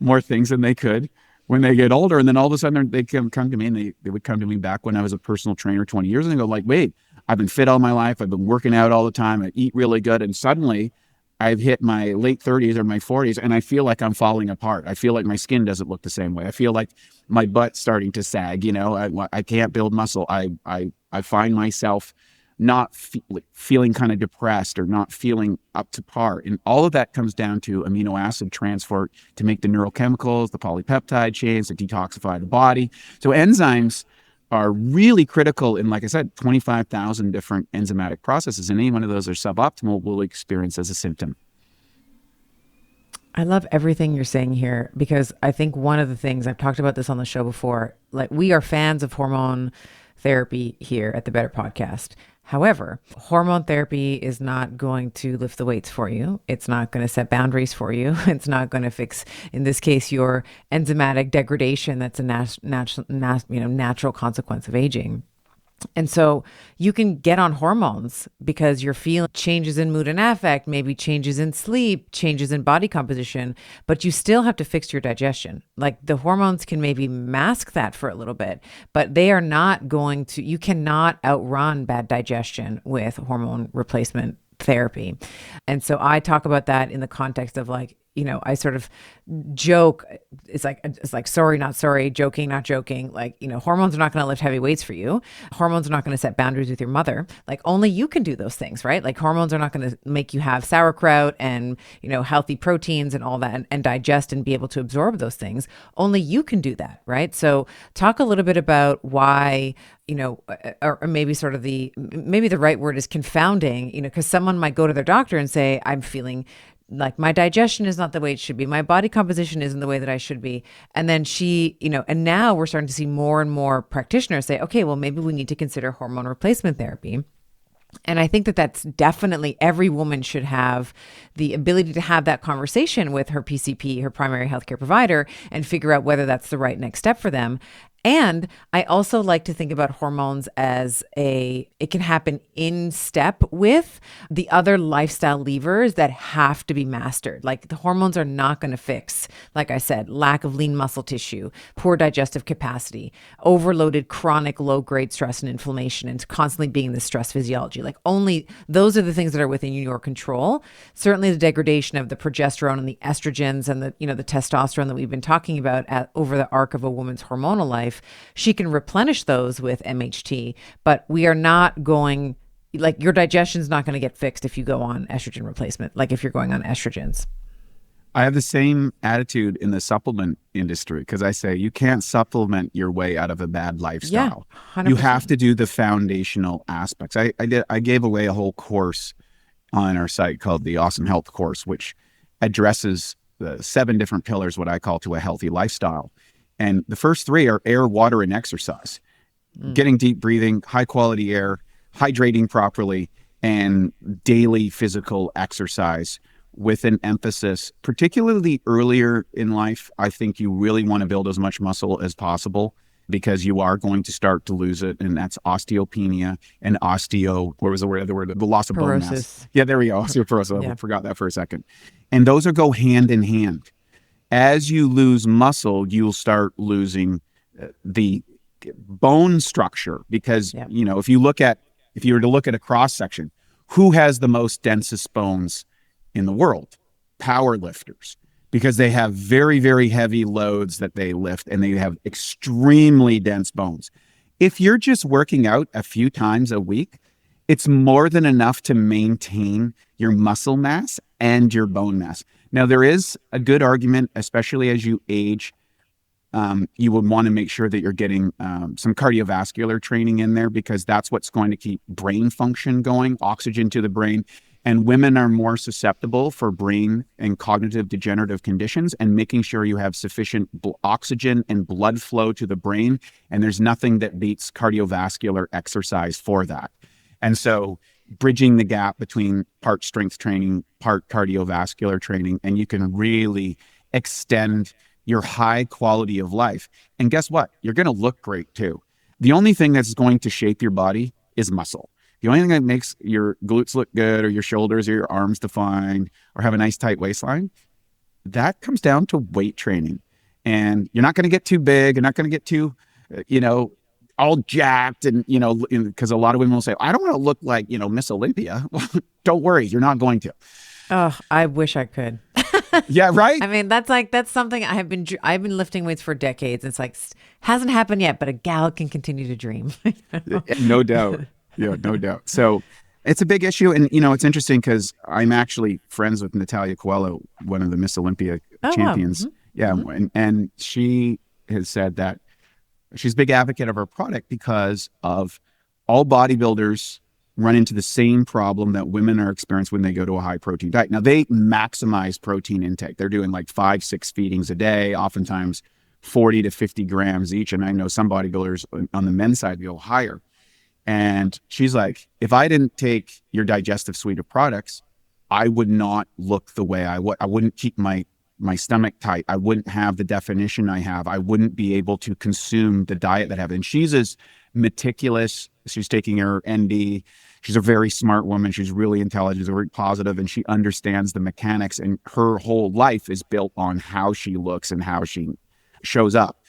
more things than they could when they get older. And then all of a sudden they come to me, and they would come to me back when I was a personal trainer 20 years ago, like, wait, I've been fit all my life. I've been working out all the time. I eat really good. And suddenly I've hit my late 30s or my 40s, and I feel like I'm falling apart. I feel like my skin doesn't look the same way. I feel like my butt's starting to sag. I can't build muscle. I find myself not feeling kind of depressed, or not feeling up to par. And all of that comes down to amino acid transport to make the neurochemicals, the polypeptide chains to detoxify the body. So enzymes are really critical in, like I said, 25,000 different enzymatic processes, and any one of those are suboptimal will experience as a symptom. I love everything you're saying here, because I think one of the things, I've talked about this on the show before, like, we are fans of hormone therapy here at the Better Podcast. However, hormone therapy is not going to lift the weights for you. It's not going to set boundaries for you. It's not going to fix, in this case, your enzymatic degradation. That's a natural consequence of aging. And so you can get on hormones because you're feeling changes in mood and affect, maybe changes in sleep, changes in body composition, but you still have to fix your digestion. Like the hormones can maybe mask that for a little bit, but they are not going to, you cannot outrun bad digestion with hormone replacement therapy. And so I talk about that in the context of like, I sort of joke. It's like, sorry, not sorry, joking, not joking. Like, hormones are not going to lift heavy weights for you. Hormones are not going to set boundaries with your mother. Like only you can do those things, right? Like hormones are not going to make you have sauerkraut and, healthy proteins and all that and digest and be able to absorb those things. Only you can do that, right? So talk a little bit about why, or maybe sort of maybe the right word is confounding, because someone might go to their doctor and say, I'm feeling like my digestion is not the way it should be. My body composition isn't the way that I should be. And then and now we're starting to see more and more practitioners say, okay, well, maybe we need to consider hormone replacement therapy. And I think that that's definitely every woman should have the ability to have that conversation with her PCP, her primary healthcare provider, and figure out whether that's the right next step for them. And I also like to think about hormones as it can happen in step with the other lifestyle levers that have to be mastered. Like the hormones are not going to fix, like I said, lack of lean muscle tissue, poor digestive capacity, overloaded chronic low-grade stress and inflammation, and constantly being in the stress physiology. Like only those are the things that are within your control. Certainly the degradation of the progesterone and the estrogens and the testosterone that we've been talking about over the arc of a woman's hormonal life. She can replenish those with MHT, but we are not going, like your digestion's not going to get fixed if you go on estrogen replacement, like if you're going on estrogens. I have the same attitude in the supplement industry because I say you can't supplement your way out of a bad lifestyle. Yeah, 100%. You have to do the foundational aspects. I gave away a whole course on our site called the Awesome Health Course, which addresses the 7 different pillars, what I call to a healthy lifestyle. And the first 3 are air, water, and exercise. Getting deep breathing, high quality air, hydrating properly, and daily physical exercise with an emphasis, particularly earlier in life. I think you really want to build as much muscle as possible because you are going to start to lose it. And that's osteopenia and the loss of bone mass. Yeah, there we go. Osteoporosis. I forgot that for a second. And those go hand in hand. As you lose muscle, you'll start losing the bone structure because, if you were to look at a cross section, who has the most densest bones in the world? Power lifters, because they have very, very heavy loads that they lift and they have extremely dense bones. If you're just working out a few times a week, it's more than enough to maintain your muscle mass and your bone mass. Now, there is a good argument, especially as you age, you would want to make sure that you're getting some cardiovascular training in there because that's what's going to keep brain function going, oxygen to the brain. And women are more susceptible for brain and cognitive degenerative conditions, and making sure you have sufficient oxygen and blood flow to the brain. And there's nothing that beats cardiovascular exercise for that. And so bridging the gap between part strength training, part cardiovascular training, and you can really extend your high quality of life. And guess what? You're going to look great too. The only thing that's going to shape your body is muscle. The only thing that makes your glutes look good or your shoulders or your arms defined or have a nice tight waistline, that comes down to weight training. And you're not going to get too big. You're not going to get too, all jacked and, because a lot of women will say, I don't want to look like, Miss Olympia. Don't worry, you're not going to. Oh, I wish I could. Yeah, right? I mean, that's something I've been lifting weights for decades. It's like, hasn't happened yet, but a gal can continue to dream. No doubt. Yeah, no doubt. So it's a big issue. And, it's interesting because I'm actually friends with Natalia Coelho, one of the Miss Olympia champions. Wow. Mm-hmm. Yeah. And she has said that she's a big advocate of her product because of all bodybuilders run into the same problem that women are experiencing when they go to a high protein diet. Now they maximize protein intake. They're doing like 5-6 feedings a day, oftentimes 40 to 50 grams each. And I know some bodybuilders on the men's side go higher. And she's like, if I didn't take your digestive suite of products, I would not look the way I would. I wouldn't keep my stomach tight. I wouldn't have the definition I have. I wouldn't be able to consume the diet that I have. And she's as meticulous. She's taking her ND. She's a very smart woman. She's really intelligent, she's very positive, and she understands the mechanics. And her whole life is built on how she looks and how she shows up.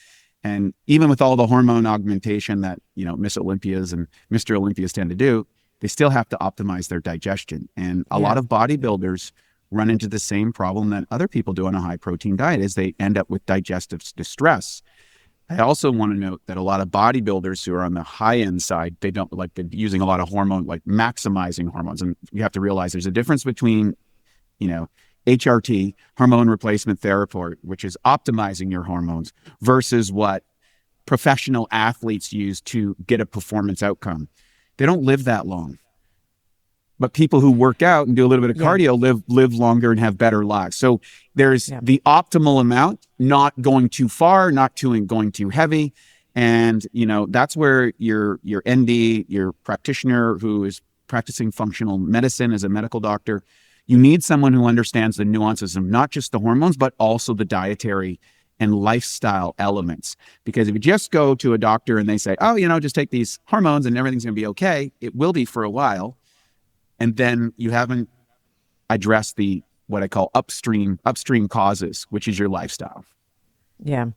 And even with all the hormone augmentation that, Miss Olympias and Mr. Olympias tend to do, they still have to optimize their digestion. And a lot of bodybuilders run into the same problem that other people do on a high protein diet, is they end up with digestive distress. I also want to note that a lot of bodybuilders who are on the high end side, they don't like using a lot of hormone, like maximizing hormones. And you have to realize there's a difference between, HRT, hormone replacement therapy, which is optimizing your hormones, versus what professional athletes use to get a performance outcome. They don't live that long. But people who work out and do a little bit of cardio live longer and have better lives. So there's the optimal amount, not going too far, not going too heavy. And, that's where your ND, your practitioner who is practicing functional medicine as a medical doctor, you need someone who understands the nuances of not just the hormones, but also the dietary and lifestyle elements. Because if you just go to a doctor and they say, oh, just take these hormones and everything's going to be okay, it will be for a while. And then you haven't addressed what I call upstream causes, which is your lifestyle. Yeah.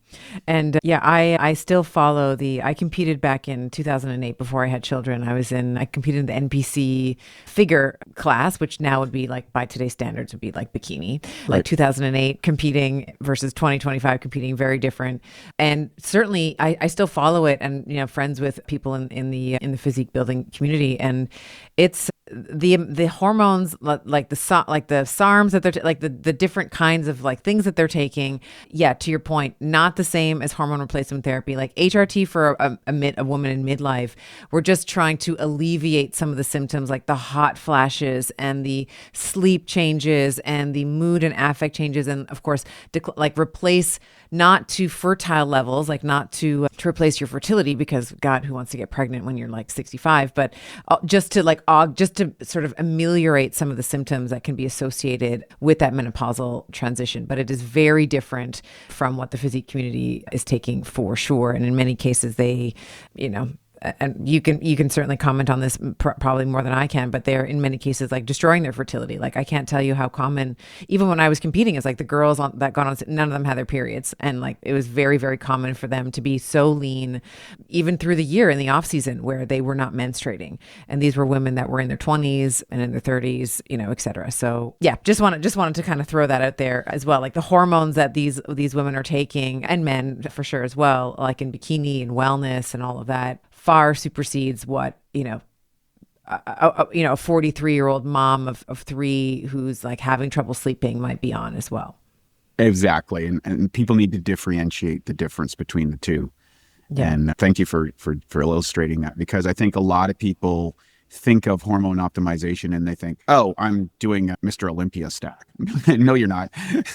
And I still follow I competed back in 2008 before I had children. I competed in the NPC figure class, which now would be like, by today's standards, would be like bikini. Like 2008 competing versus 2025 competing, very different. And certainly I still follow it, and, friends with people in the physique building community. And it's the hormones, like the SARMs that they're like the different kinds of like things that they're taking. Yeah, to your point, not the same as hormone replacement therapy. Like HRT for a woman in midlife, we're just trying to alleviate some of the symptoms, like the hot flashes and the sleep changes and the mood and affect changes, and of course, replace, not to fertile levels, like not to replace your fertility, because God, who wants to get pregnant when you're like 65, but just to sort of ameliorate some of the symptoms that can be associated with that menopausal transition. But it is very different from what the physique community is taking, for sure. And in many cases, they, and you can certainly comment on this probably more than I can, but they're in many cases like destroying their fertility. Like, I can't tell you how common, even when I was competing, is like the girls that got on, none of them had their periods. And like, it was very, very common for them to be so lean, even through the year in the off season, where they were not menstruating. And these were women that were in their 20s and in their 30s, et cetera. So yeah, just wanted to kind of throw that out there as well. Like the hormones that these women are taking, and men for sure as well, like in bikini and wellness and all of that, far supersedes what, a 43-year-old mom of three who's like having trouble sleeping might be on as well. Exactly. And people need to differentiate the difference between the two. Yeah. And thank you for illustrating that, because I think a lot of people think of hormone optimization and they think, oh, I'm doing a Mr. Olympia stack. No, you're not.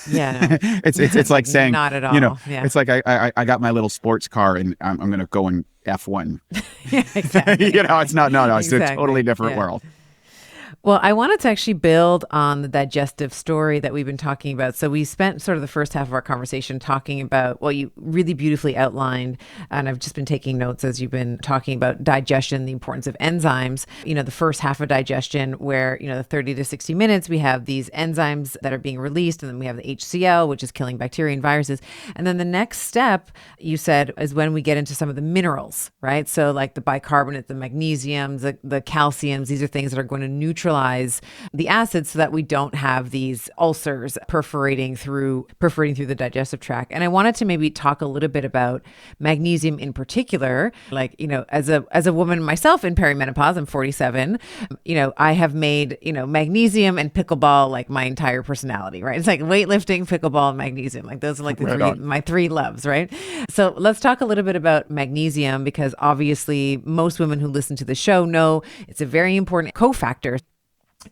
Yeah. No. It's like saying, not at all. It's like I got my little sports car and I'm going to go in F1. Yeah, exactly. It's not, no, it's exactly. a totally different world. Well, I wanted to actually build on the digestive story that we've been talking about. So we spent sort of the first half of our conversation talking about, well, you really beautifully outlined, and I've just been taking notes as you've been talking about digestion, the importance of enzymes. The first half of digestion where, the 30 to 60 minutes, we have these enzymes that are being released, and then we have the HCl, which is killing bacteria and viruses. And then the next step, you said, is when we get into some of the minerals, right? So like the bicarbonate, the magnesiums, the calciums, these are things that are going to neutralize the acids so that we don't have these ulcers perforating through the digestive tract. And I wanted to maybe talk a little bit about magnesium in particular. Like, as a woman myself in perimenopause, I'm 47, I have made, magnesium and pickleball like my entire personality, right? It's like weightlifting, pickleball, and magnesium. Like those are like my three loves, right? So let's talk a little bit about magnesium, because obviously most women who listen to the show know it's a very important cofactor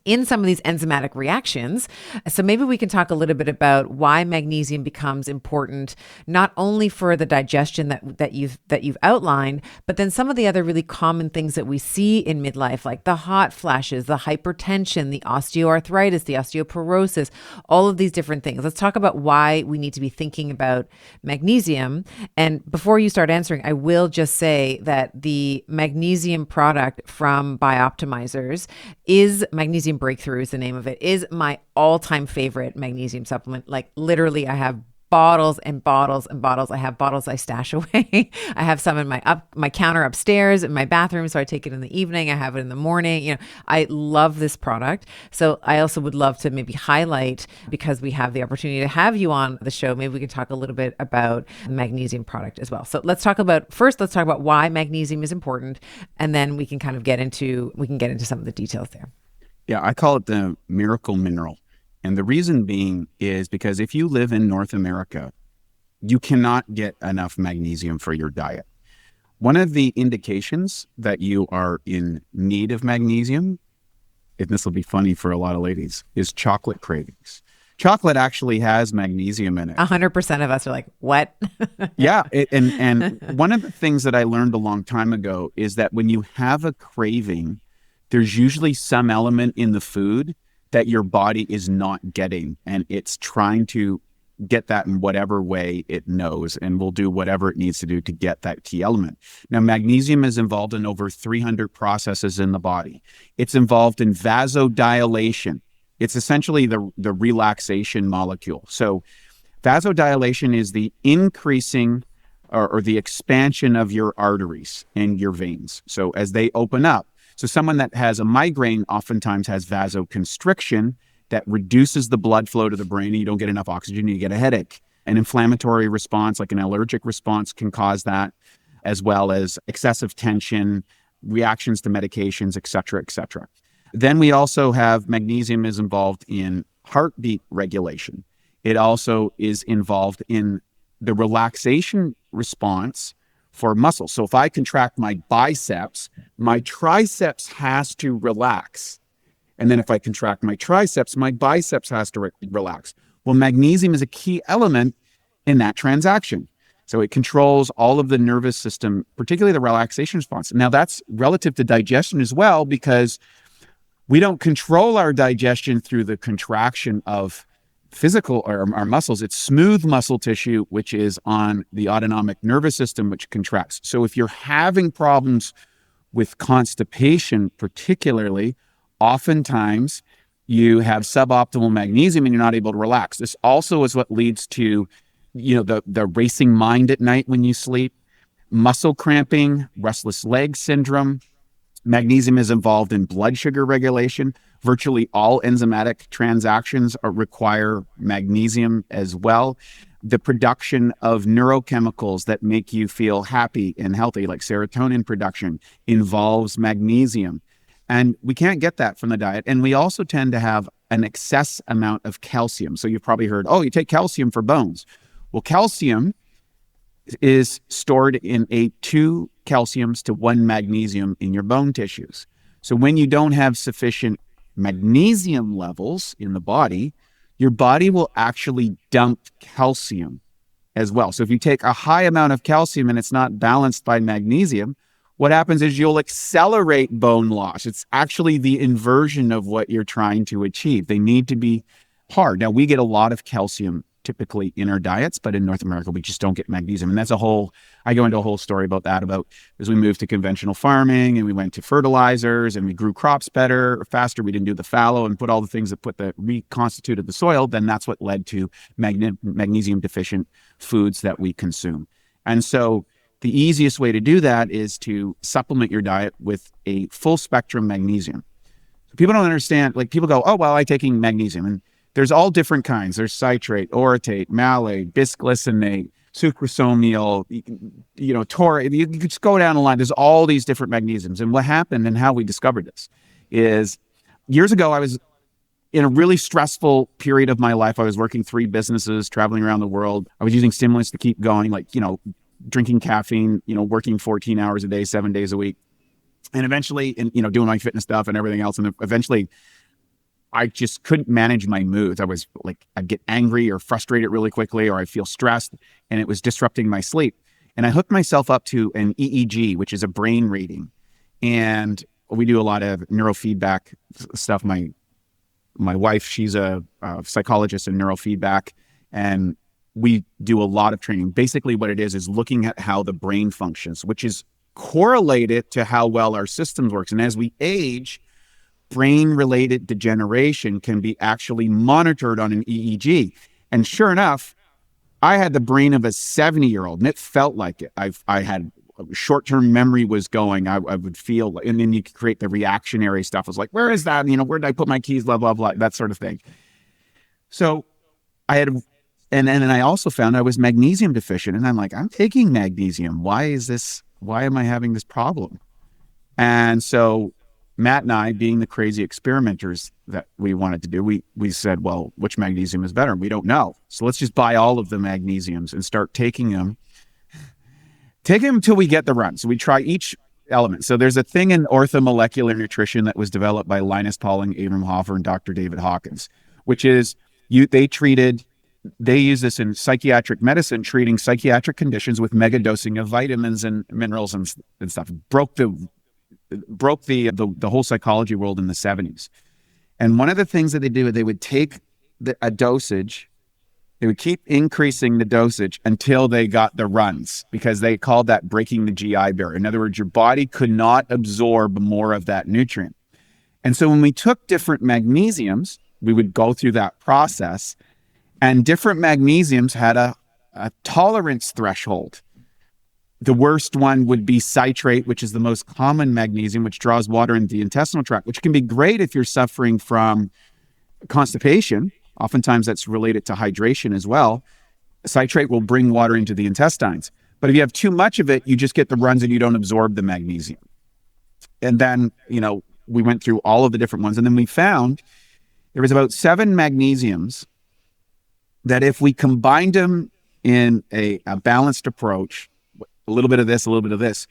in some of these enzymatic reactions. So maybe we can talk a little bit about why magnesium becomes important, not only for the digestion that you've outlined, but then some of the other really common things that we see in midlife, like the hot flashes, the hypertension, the osteoarthritis, the osteoporosis, all of these different things. Let's talk about why we need to be thinking about magnesium. And before you start answering, I will just say that the magnesium product from Bioptimizers is Magnesium Breakthrough is the name of it, is my all-time favorite magnesium supplement. Like literally I have bottles and bottles and bottles. I have bottles I stash away. I have some in my counter upstairs in my bathroom. So I take it in the evening. I have it in the morning. You know, I love this product. So I also would love to maybe highlight, because we have the opportunity to have you on the show, maybe we can talk a little bit about the magnesium product as well. So let's talk about why magnesium is important. And then we can kind of get into some of the details there. Yeah, I call it the miracle mineral. And the reason being is because if you live in North America, you cannot get enough magnesium for your diet. One of the indications that you are in need of magnesium, and this will be funny for a lot of ladies, is chocolate cravings. Chocolate actually has magnesium in it. 100% of us are like, what? Yeah. And one of the things that I learned a long time ago is that when you have a craving, there's usually some element in the food that your body is not getting, and it's trying to get that in whatever way it knows, and will do whatever it needs to do to get that key element. Now, magnesium is involved in over 300 processes in the body. It's involved in vasodilation. It's essentially the relaxation molecule. So vasodilation is the increasing or the expansion of your arteries and your veins. So as they open up, so someone that has a migraine oftentimes has vasoconstriction that reduces the blood flow to the brain, and you don't get enough oxygen, and you get a headache. An inflammatory response, like an allergic response, can cause that, as well as excessive tension, reactions to medications, et cetera, et cetera. Then we also have magnesium is involved in heartbeat regulation. It also is involved in the relaxation response for muscles. So if I contract my biceps, my triceps has to relax. And then if I contract my triceps, my biceps has to relax. Well, magnesium is a key element in that transaction. So it controls all of the nervous system, particularly the relaxation response. Now that's relative to digestion as well, because we don't control our digestion through the contraction of physical or our muscles. It's smooth muscle tissue, which is on the autonomic nervous system, which contracts. So if you're having problems with constipation, particularly, oftentimes you have suboptimal magnesium and you're not able to relax. This also is what leads to, the racing mind at night when you sleep, muscle cramping, restless leg syndrome. Magnesium is involved in blood sugar regulation. Virtually all enzymatic transactions require magnesium as well. The production of neurochemicals that make you feel happy and healthy, like serotonin production, involves magnesium. And we can't get that from the diet. And we also tend to have an excess amount of calcium. So you've probably heard, you take calcium for bones. Well, calcium is stored in 2 calciums to 1 magnesium in your bone tissues. So when you don't have sufficient magnesium levels in the body, your body will actually dump calcium as well. So if you take a high amount of calcium and it's not balanced by magnesium, what happens is you'll accelerate bone loss. It's actually the inversion of what you're trying to achieve. They need to be hard. Now, we get a lot of calcium typically in our diets, but in North America, we just don't get magnesium. And I go into a whole story about that, as we moved to conventional farming and we went to fertilizers and we grew crops better or faster. We didn't do the fallow and put all the things that reconstituted the soil. Then that's what led to magnesium deficient foods that we consume. And so the easiest way to do that is to supplement your diet with a full spectrum magnesium. So people don't understand, people go, I'm taking magnesium. And there's all different kinds. There's citrate, orotate, malate, bisglycinate, sucrosomial, taurate. You could just go down the line. There's all these different magnesiums. And what happened and how we discovered this is years ago, I was in a really stressful period of my life. I was working 3 businesses, traveling around the world. I was using stimulants to keep going, drinking caffeine, working 14 hours a day, 7 days a week. And eventually, doing my fitness stuff and everything else. And eventually I just couldn't manage my moods. I was like, I'd get angry or frustrated really quickly, or I'd feel stressed, and it was disrupting my sleep. And I hooked myself up to an EEG, which is a brain reading. And we do a lot of neurofeedback stuff. My wife, she's a psychologist in neurofeedback, and we do a lot of training. Basically what it is looking at how the brain functions, which is correlated to how well our systems works. And as we age, brain-related degeneration can be actually monitored on an EEG. And sure enough, I had the brain of a 70-year-old, and it felt like it. I had short-term memory was going. I would feel, and then you could create the reactionary stuff. I was like, where is that? Where did I put my keys? Blah, blah, blah, that sort of thing. So I had, and then I also found I was magnesium deficient. And I'm like, I'm taking magnesium. Why am I having this problem? And so Matt and I, being the crazy experimenters that we wanted to do, we said, well, which magnesium is better? We don't know. So let's just buy all of the magnesiums and start taking them until we get the run. So we try each element. So there's a thing in orthomolecular nutrition that was developed by Linus Pauling, Abram Hoffer, and Dr. David Hawkins, which is they use this in psychiatric medicine, treating psychiatric conditions with mega dosing of vitamins and minerals and stuff. Broke the whole psychology world in the 70s. And one of the things that they do, they would take a dosage, they would keep increasing the dosage until they got the runs, because they called that breaking the GI barrier. In other words, your body could not absorb more of that nutrient. And so when we took different magnesiums, we would go through that process, and different magnesiums had a tolerance threshold. The worst one would be citrate, which is the most common magnesium, which draws water into the intestinal tract, which can be great if you're suffering from constipation. Oftentimes that's related to hydration as well. Citrate will bring water into the intestines. But if you have too much of it, you just get the runs and you don't absorb the magnesium. And then, we went through all of the different ones. And then we found there was about 7 magnesiums that if we combined them in a balanced approach, a little bit of this, a little bit of this,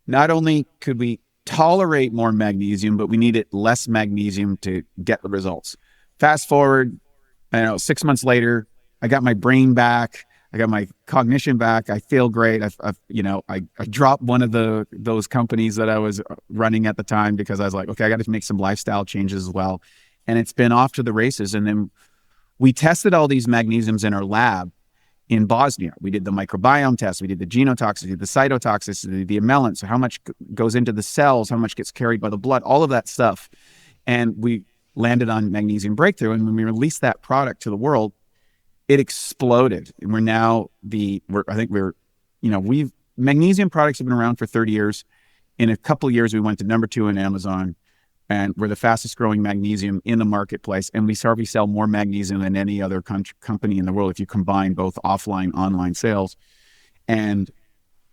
not only could we tolerate more magnesium, but we needed less magnesium to get the results. Fast forward, 6 months later, I got my brain back. I got my cognition back. I feel great. I dropped one of those companies that I was running at the time, because I was like, okay, I got to make some lifestyle changes as well. And it's been off to the races. And then we tested all these magnesiums in our lab in Bosnia. We did the microbiome test. We did the genotoxicity, the cytotoxicity, the amelin. So how much goes into the cells, how much gets carried by the blood, all of that stuff. And we landed on Magnesium Breakthrough. And when we released that product to the world, it exploded. And magnesium products have been around for 30 years. In a couple of years, we went to number 2 in Amazon, and we're the fastest growing magnesium in the marketplace. And we sell more magnesium than any other company in the world if you combine both offline, online sales. And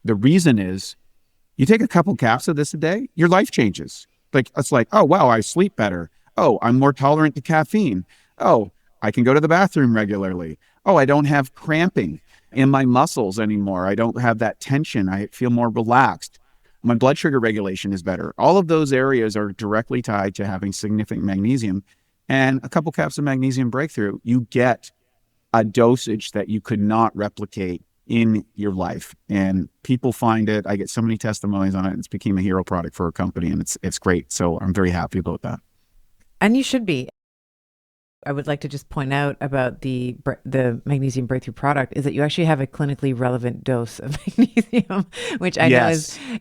the reason is, you take a couple caps of this a day, your life changes. It's like, oh, wow, I sleep better. Oh, I'm more tolerant to caffeine. Oh, I can go to the bathroom regularly. Oh, I don't have cramping in my muscles anymore. I don't have that tension. I feel more relaxed. My blood sugar regulation is better. All of those areas are directly tied to having significant magnesium. And a couple caps of Magnesium Breakthrough, you get a dosage that you could not replicate in your life. And people find it. I get so many testimonies on it. It's become a hero product for a company, and it's great. So I'm very happy about that. And you should be. I would like to just point out about the Magnesium Breakthrough product is that you actually have a clinically relevant dose of magnesium, which I know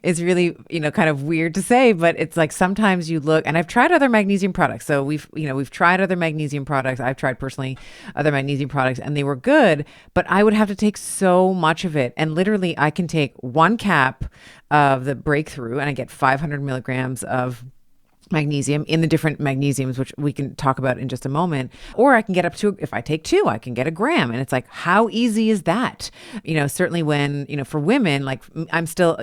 is really, kind of weird to say, but it's like sometimes you look, and I've tried other magnesium products. So we've tried other magnesium products. I've tried personally other magnesium products, and they were good, but I would have to take so much of it. And literally I can take 1 cap of the Breakthrough and I get 500 milligrams of magnesium in the different magnesiums, which we can talk about in just a moment. Or I can get up to, if I take 2, I can get 1 gram. And it's like, how easy is that? Certainly when, for women, like I'm still,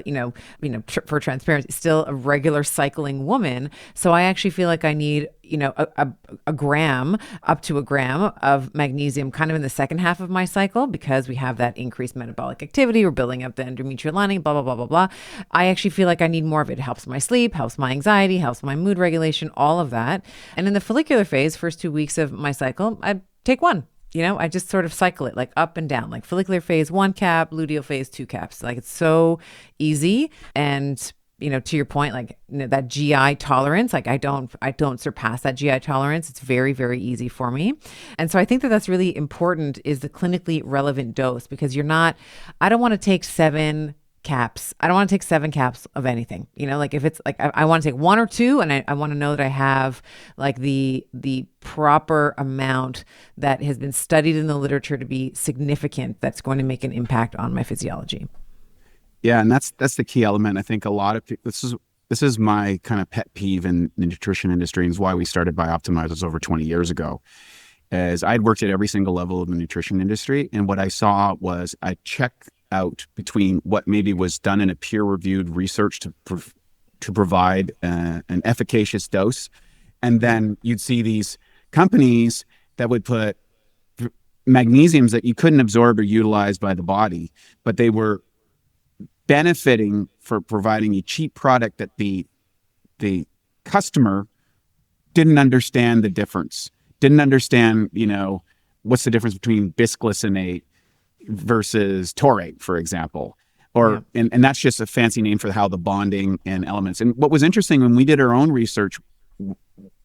for transparency, still a regular cycling woman. So I actually feel like I need a gram up to a gram of magnesium kind of in the second half of my cycle, because we have that increased metabolic activity. We're building up the endometrial lining, blah, blah, blah, blah, blah. I actually feel like I need more of it. It helps my sleep, helps my anxiety, helps my mood regulation, all of that. And in the follicular phase, first 2 weeks of my cycle, I take one. I just sort of cycle it like up and down, like follicular phase 1 cap, luteal phase 2 caps. Like it's so easy. And, to your point, like that GI tolerance, like I don't surpass that GI tolerance. It's very, very easy for me. And so I think that that's really important, is the clinically relevant dose, because I don't want to take 7 caps. I don't want to take 7 caps of anything, like if it's like, I want to take 1 or 2, and I want to know that I have like the proper amount that has been studied in the literature to be significant, that's going to make an impact on my physiology. Yeah. And that's the key element. I think a lot of people, this is my kind of pet peeve in the nutrition industry, and is why we started Biooptimizers over 20 years ago. As I'd worked at every single level of the nutrition industry, and what I saw was I checked out between what maybe was done in a peer-reviewed research to provide an efficacious dose, and then you'd see these companies that would put magnesiums that you couldn't absorb or utilize by the body, but they were benefiting for providing a cheap product that the customer didn't understand the difference, didn't understand, what's the difference between bisglycinate versus taurate, for example, and that's just a fancy name for how the bonding and elements. And what was interesting when we did our own research,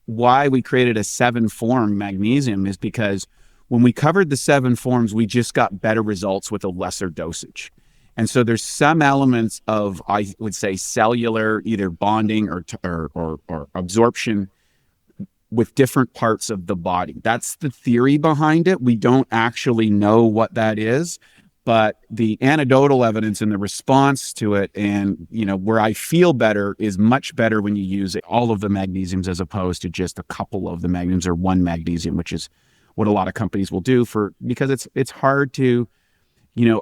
why we created a 7-form magnesium, is because when we covered the 7 forms, we just got better results with a lesser dosage. And so there's some elements of, I would say, cellular either bonding or absorption with different parts of the body. That's the theory behind it. We don't actually know what that is, but the anecdotal evidence and the response to it, and where I feel better, is much better when you use all of the magnesiums as opposed to just a couple of the magnesiums or one magnesium, which is what a lot of companies will do because it's hard to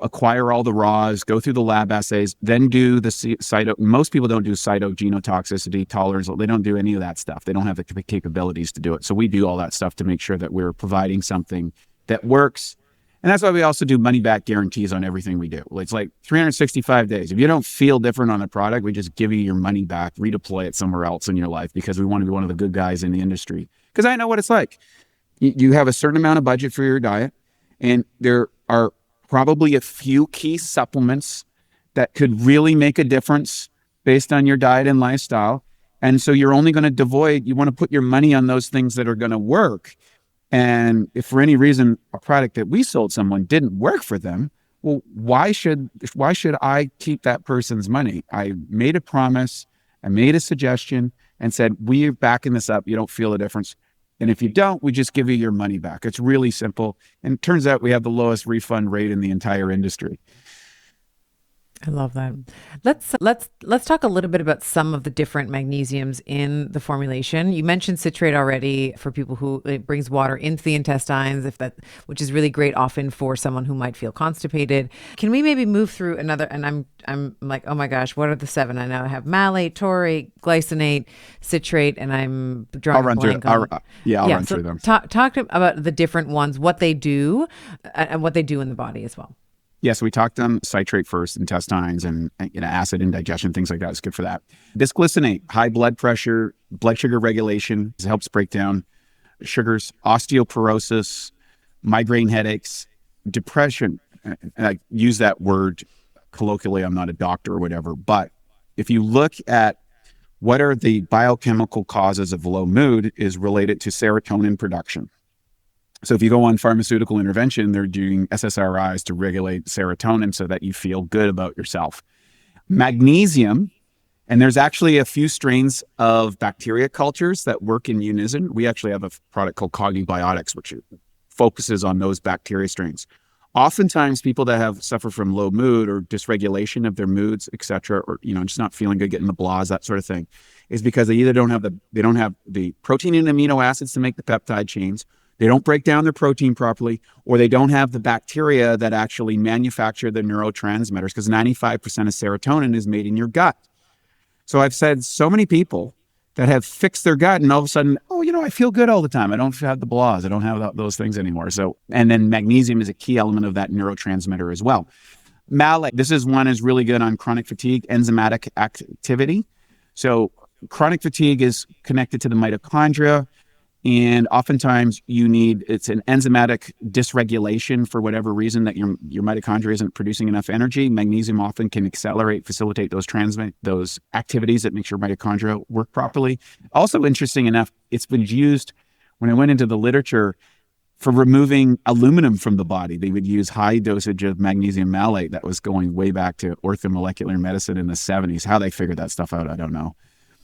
acquire all the raws, go through the lab assays, then do the most people don't do cytogenotoxicity tolerance. They don't do any of that stuff. They don't have the capabilities to do it. So we do all that stuff to make sure that we're providing something that works. And that's why we also do money back guarantees on everything we do. It's like 365 days. If you don't feel different on the product, we just give you your money back, redeploy it somewhere else in your life, because we want to be one of the good guys in the industry. Because I know what it's like. You have a certain amount of budget for your diet, and there are probably a few key supplements that could really make a difference based on your diet and lifestyle. And so you're only going to you want to put your money on those things that are going to work. And if for any reason a product that we sold someone didn't work for them, well, why should I keep that person's money? I made a promise, I made a suggestion and said, we're backing this up. You don't feel the difference. And if you don't, we just give you your money back. It's really simple. And it turns out we have the lowest refund rate in the entire industry. I love that. Let's talk a little bit about some of the different magnesiums in the formulation. You mentioned citrate already, for people who it brings water into the intestines, which is really great often for someone who might feel constipated. Can we maybe move through another? And I'm like, oh my gosh, what are the 7? I know I have malate, taurate, glycinate, citrate, and I'm drawing a blank on. I'll run through them. Talk about the different ones, what they do, and what they do in the body as well. Yes, we talked citrate first, intestines, and acid indigestion, things like that. It's good for that. Bisglycinate, high blood pressure, blood sugar regulation. It helps break down sugars, osteoporosis, migraine headaches, depression. And I use that word colloquially. I'm not a doctor or whatever, but if you look at what are the biochemical causes of low mood, is related to serotonin production. So if you go on pharmaceutical intervention, they're doing SSRIs to regulate serotonin so that you feel good about yourself. Magnesium, and there's actually a few strains of bacteria cultures that work in unison. We actually have a product called Probiotics, which focuses on those bacteria strains. Oftentimes people that suffer from low mood or dysregulation of their moods, et cetera, or just not feeling good, getting the blahs, that sort of thing, is because they either don't have the protein and amino acids to make the peptide chains, they don't break down their protein properly, or they don't have the bacteria that actually manufacture the neurotransmitters, because 95% of serotonin is made in your gut. So I've said so many people that have fixed their gut, and all of a sudden, I feel good all the time. I don't have the blahs. I don't have those things anymore. So, and then magnesium is a key element of that neurotransmitter as well. Malate, this is really good on chronic fatigue, enzymatic activity. So chronic fatigue is connected to the mitochondria, and oftentimes it's an enzymatic dysregulation for whatever reason that your mitochondria isn't producing enough energy. Magnesium often can facilitate those activities that makes your mitochondria work properly. Also, interesting enough, it's been used when I went into the literature for removing aluminum from the body. They would use high dosage of magnesium malate. That was going way back to orthomolecular medicine in the 70s. How they figured that stuff out, I don't know.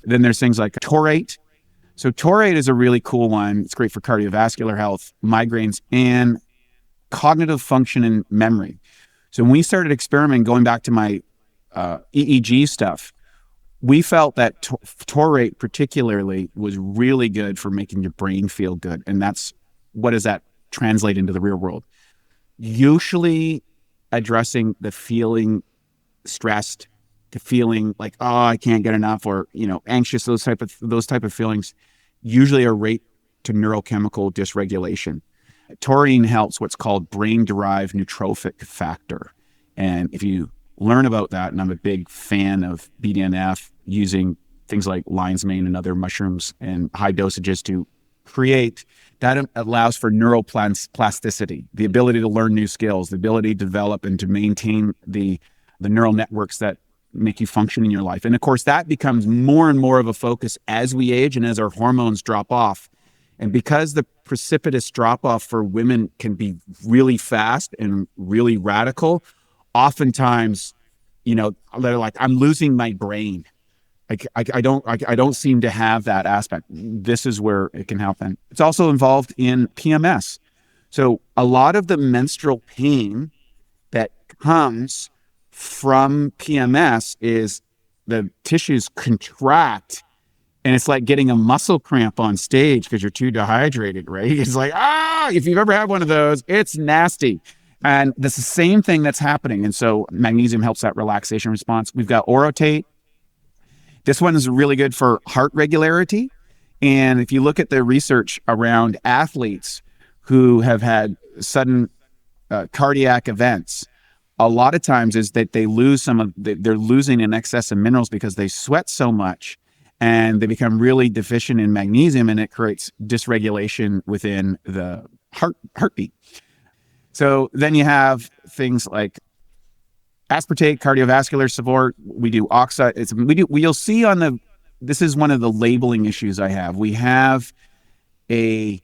Then there's things like taurate. So taurate is a really cool one. It's great for cardiovascular health, migraines, and cognitive function and memory. So when we started experimenting, going back to my EEG stuff, we felt that taurate particularly was really good for making your brain feel good. And what does that translate into the real world? Usually addressing the feeling stressed, to feeling like, I can't get enough, or, anxious, those type of feelings, usually are rate to neurochemical dysregulation. Taurine helps what's called brain-derived neurotrophic factor. And if you learn about that, and I'm a big fan of BDNF, using things like lion's mane and other mushrooms and high dosages to create, that allows for neuroplasticity, the ability to learn new skills, the ability to develop and to maintain the neural networks that make you function in your life. And of course, that becomes more and more of a focus as we age and as our hormones drop off. And because the precipitous drop off for women can be really fast and really radical, oftentimes, they're like, I'm losing my brain. I don't seem to have that aspect. This is where it can help. And it's also involved in PMS. So a lot of the menstrual pain that comes from PMS is the tissues contract, and it's like getting a muscle cramp on stage because you're too dehydrated, right? It's like, if you've ever had one of those, it's nasty. And that's the same thing that's happening. And so magnesium helps that relaxation response. We've got orotate. This one is really good for heart regularity. And if you look at the research around athletes who have had sudden cardiac events, a lot of times is that they lose they're losing an excess of minerals because they sweat so much, and they become really deficient in magnesium, and it creates dysregulation within the heartbeat. So then you have things like aspartate, cardiovascular support. We do oxide. You'll see this is one of the labeling issues I have. We have a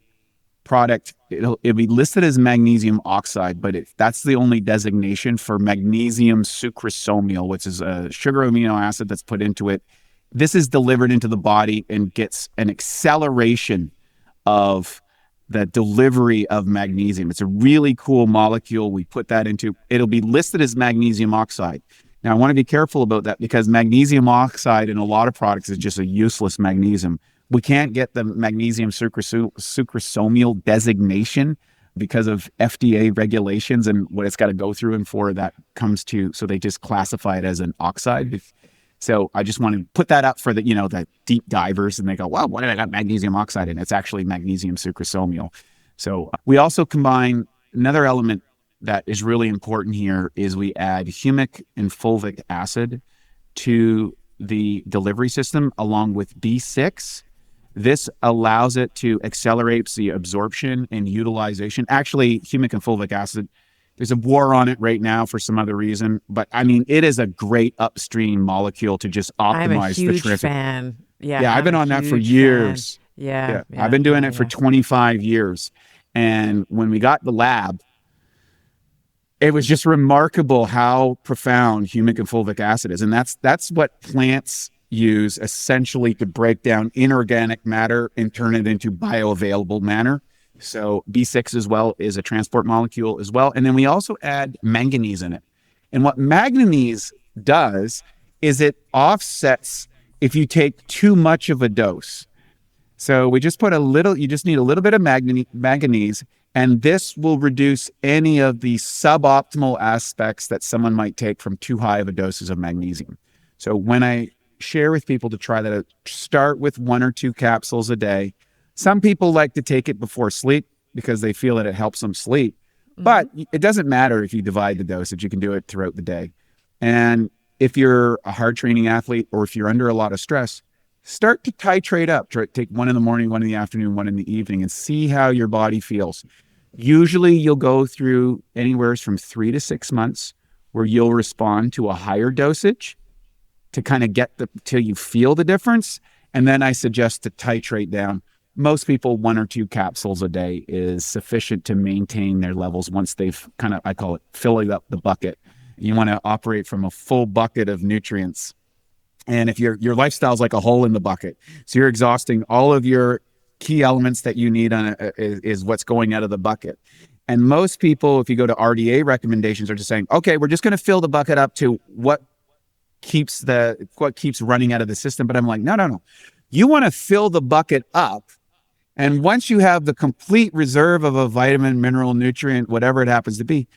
product, it'll be listed as magnesium oxide, but that's the only designation for magnesium sucrosomial, which is a sugar amino acid that's put into it. This is delivered into the body and gets an acceleration of the delivery of magnesium. It's a really cool molecule. We put that into, it'll be listed as magnesium oxide. Now, I want to be careful about that because magnesium oxide in a lot of products is just a useless magnesium. We can't get the magnesium sucrosomial designation because of FDA regulations and what it's got to go through, and for that comes to, so they just classify it as an oxide. So I just want to put that up for the deep divers, and they go, well, what did I got magnesium oxide in? It's actually magnesium sucrosomial. So we also combine another element that is really important here is we add humic and fulvic acid to the delivery system along with B6. This allows it to accelerate the absorption and utilization. Actually, humic and fulvic acid, there's a war on it right now for some other reason, but I mean, it is a great upstream molecule to just optimize I'm a huge the fan. Yeah, I've been on that for years. Yeah. I've been doing it for 25 years. And when we got the lab, it was just remarkable how profound humic and fulvic acid is. And that's what plants use essentially to break down inorganic matter and turn it into bioavailable matter. So B6 as well is a transport molecule as well. And then we also add manganese in it. And what manganese does is it offsets if you take too much of a dose. So we just put you just need a little bit of manganese, and this will reduce any of the suboptimal aspects that someone might take from too high of a doses of magnesium. So when I share with people to try that out. Start with 1 or 2 capsules a day. Some people like to take it before sleep because they feel that it helps them sleep. But it doesn't matter if you divide the dosage. You can do it throughout the day. And if you're a hard training athlete or if you're under a lot of stress, start to titrate up. Take 1 in the morning, 1 in the afternoon, 1 in the evening, and see how your body feels. Usually you'll go through anywhere from 3 to 6 months where you'll respond to a higher dosage to kind of get till you feel the difference. And then I suggest to titrate down. Most people, 1 or 2 capsules a day is sufficient to maintain their levels once they've kind of, I call it filling up the bucket. You want to operate from a full bucket of nutrients. And if your lifestyle is like a hole in the bucket, so you're exhausting all of your key elements that you need is what's going out of the bucket. And most people, if you go to RDA recommendations, are just saying, okay, we're just going to fill the bucket up to what keeps running out of the system. But I'm like, no. You want to fill the bucket up. And once you have the complete reserve of a vitamin, mineral, nutrient, whatever it happens to be,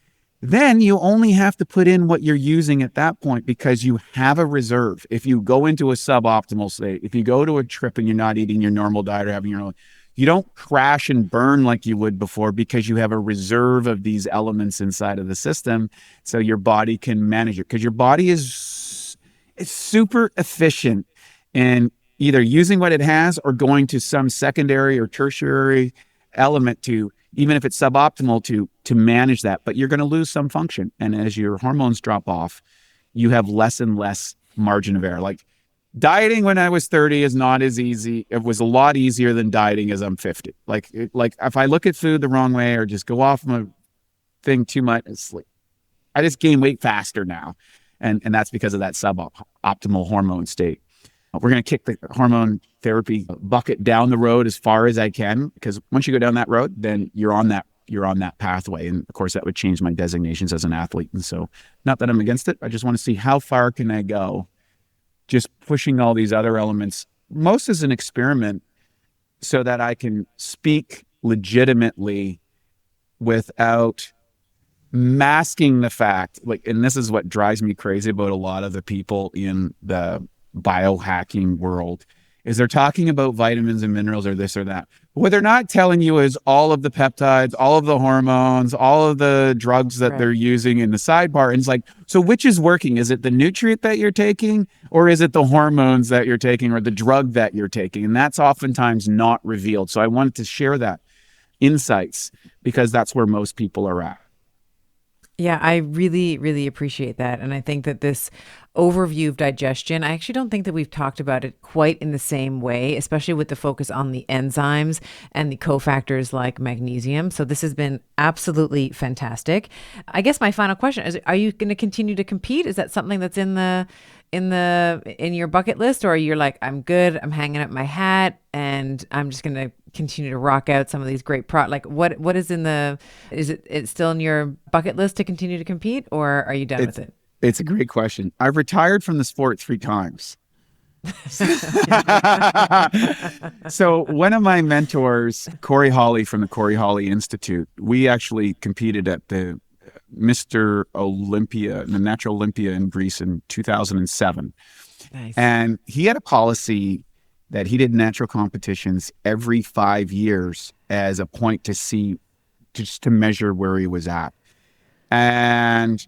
then you only have to put in what you're using at that point because you have a reserve. If you go into a suboptimal state, if you go to a trip and you're not eating your normal diet or having your own, you don't crash and burn like you would before because you have a reserve of these elements inside of the system so your body can manage it. Because your body is super efficient in either using what it has or going to some secondary or tertiary element to, even if it's suboptimal, to manage that. But you're going to lose some function. And as your hormones drop off, you have less and less margin of error. Like dieting when I was 30 is not as easy. It was a lot easier than dieting as I'm 50. Like if I look at food the wrong way or just go off my thing too much, I just gain weight faster now. And that's because of that suboptimal hormone state. We're going to kick the hormone therapy bucket down the road as far as I can, because once you go down that road, then you're on that pathway. And of course, that would change my designations as an athlete. And so not that I'm against it. I just want to see how far can I go just pushing all these other elements, most as an experiment, so that I can speak legitimately without masking the fact, and this is what drives me crazy about a lot of the people in the biohacking world, is they're talking about vitamins and minerals or this or that. What they're not telling you is all of the peptides, all of the hormones, all of the drugs that they're using in the sidebar. And it's like, so which is working? Is it the nutrient that you're taking, or is it the hormones that you're taking, or the drug that you're taking? And that's oftentimes not revealed. So I wanted to share that insights because that's where most people are at. Yeah, I really, really appreciate that. And I think that this overview of digestion, I actually don't think that we've talked about it quite in the same way, especially with the focus on the enzymes and the cofactors like magnesium. So this has been absolutely fantastic. I guess my final question is, are you going to continue to compete? Is that something that's in your bucket list, or you're like, I'm good, I'm hanging up my hat and I'm just going to continue to rock out some of these great what is it's still in your bucket list to continue to compete, or are you done with it? It's a great question. I've retired from the sport 3 times. So one of my mentors, Corey Hawley from the Corey Hawley Institute, we actually competed at the Mr. Olympia, the Natural Olympia in Greece in 2007. Nice. And he had a policy that he did natural competitions every 5 years as a point to see, just to measure where he was at. And,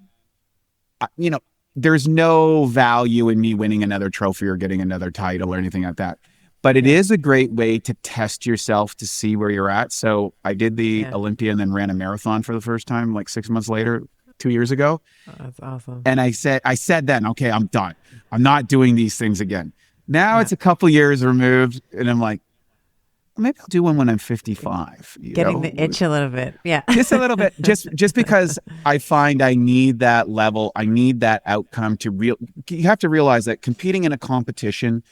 there's no value in me winning another trophy or getting another title or anything like that. But it is a great way to test yourself to see where you're at. So I did the Olympia and then ran a marathon for the first time, 6 months later, 2 years ago. Oh, that's awesome. And I said then, okay, I'm done. I'm not doing these things again. Now it's a couple years removed, and I'm like, maybe I'll do one when I'm 55. Getting the itch a little bit. Yeah. Just a little bit. Just because I find I need that level. I need that outcome you have to realize that competing in a competition,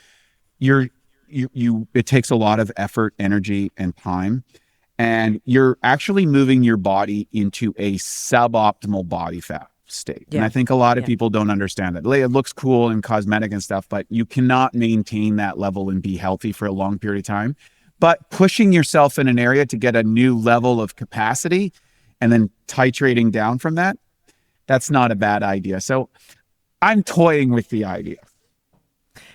it takes a lot of effort, energy, and time. And you're actually moving your body into a suboptimal body fat state. And I think a lot of people don't understand that. It looks cool and cosmetic and stuff, but you cannot maintain that level and be healthy for a long period of time. But pushing yourself in an area to get a new level of capacity and then titrating down from that, that's not a bad idea. So I'm toying with the idea.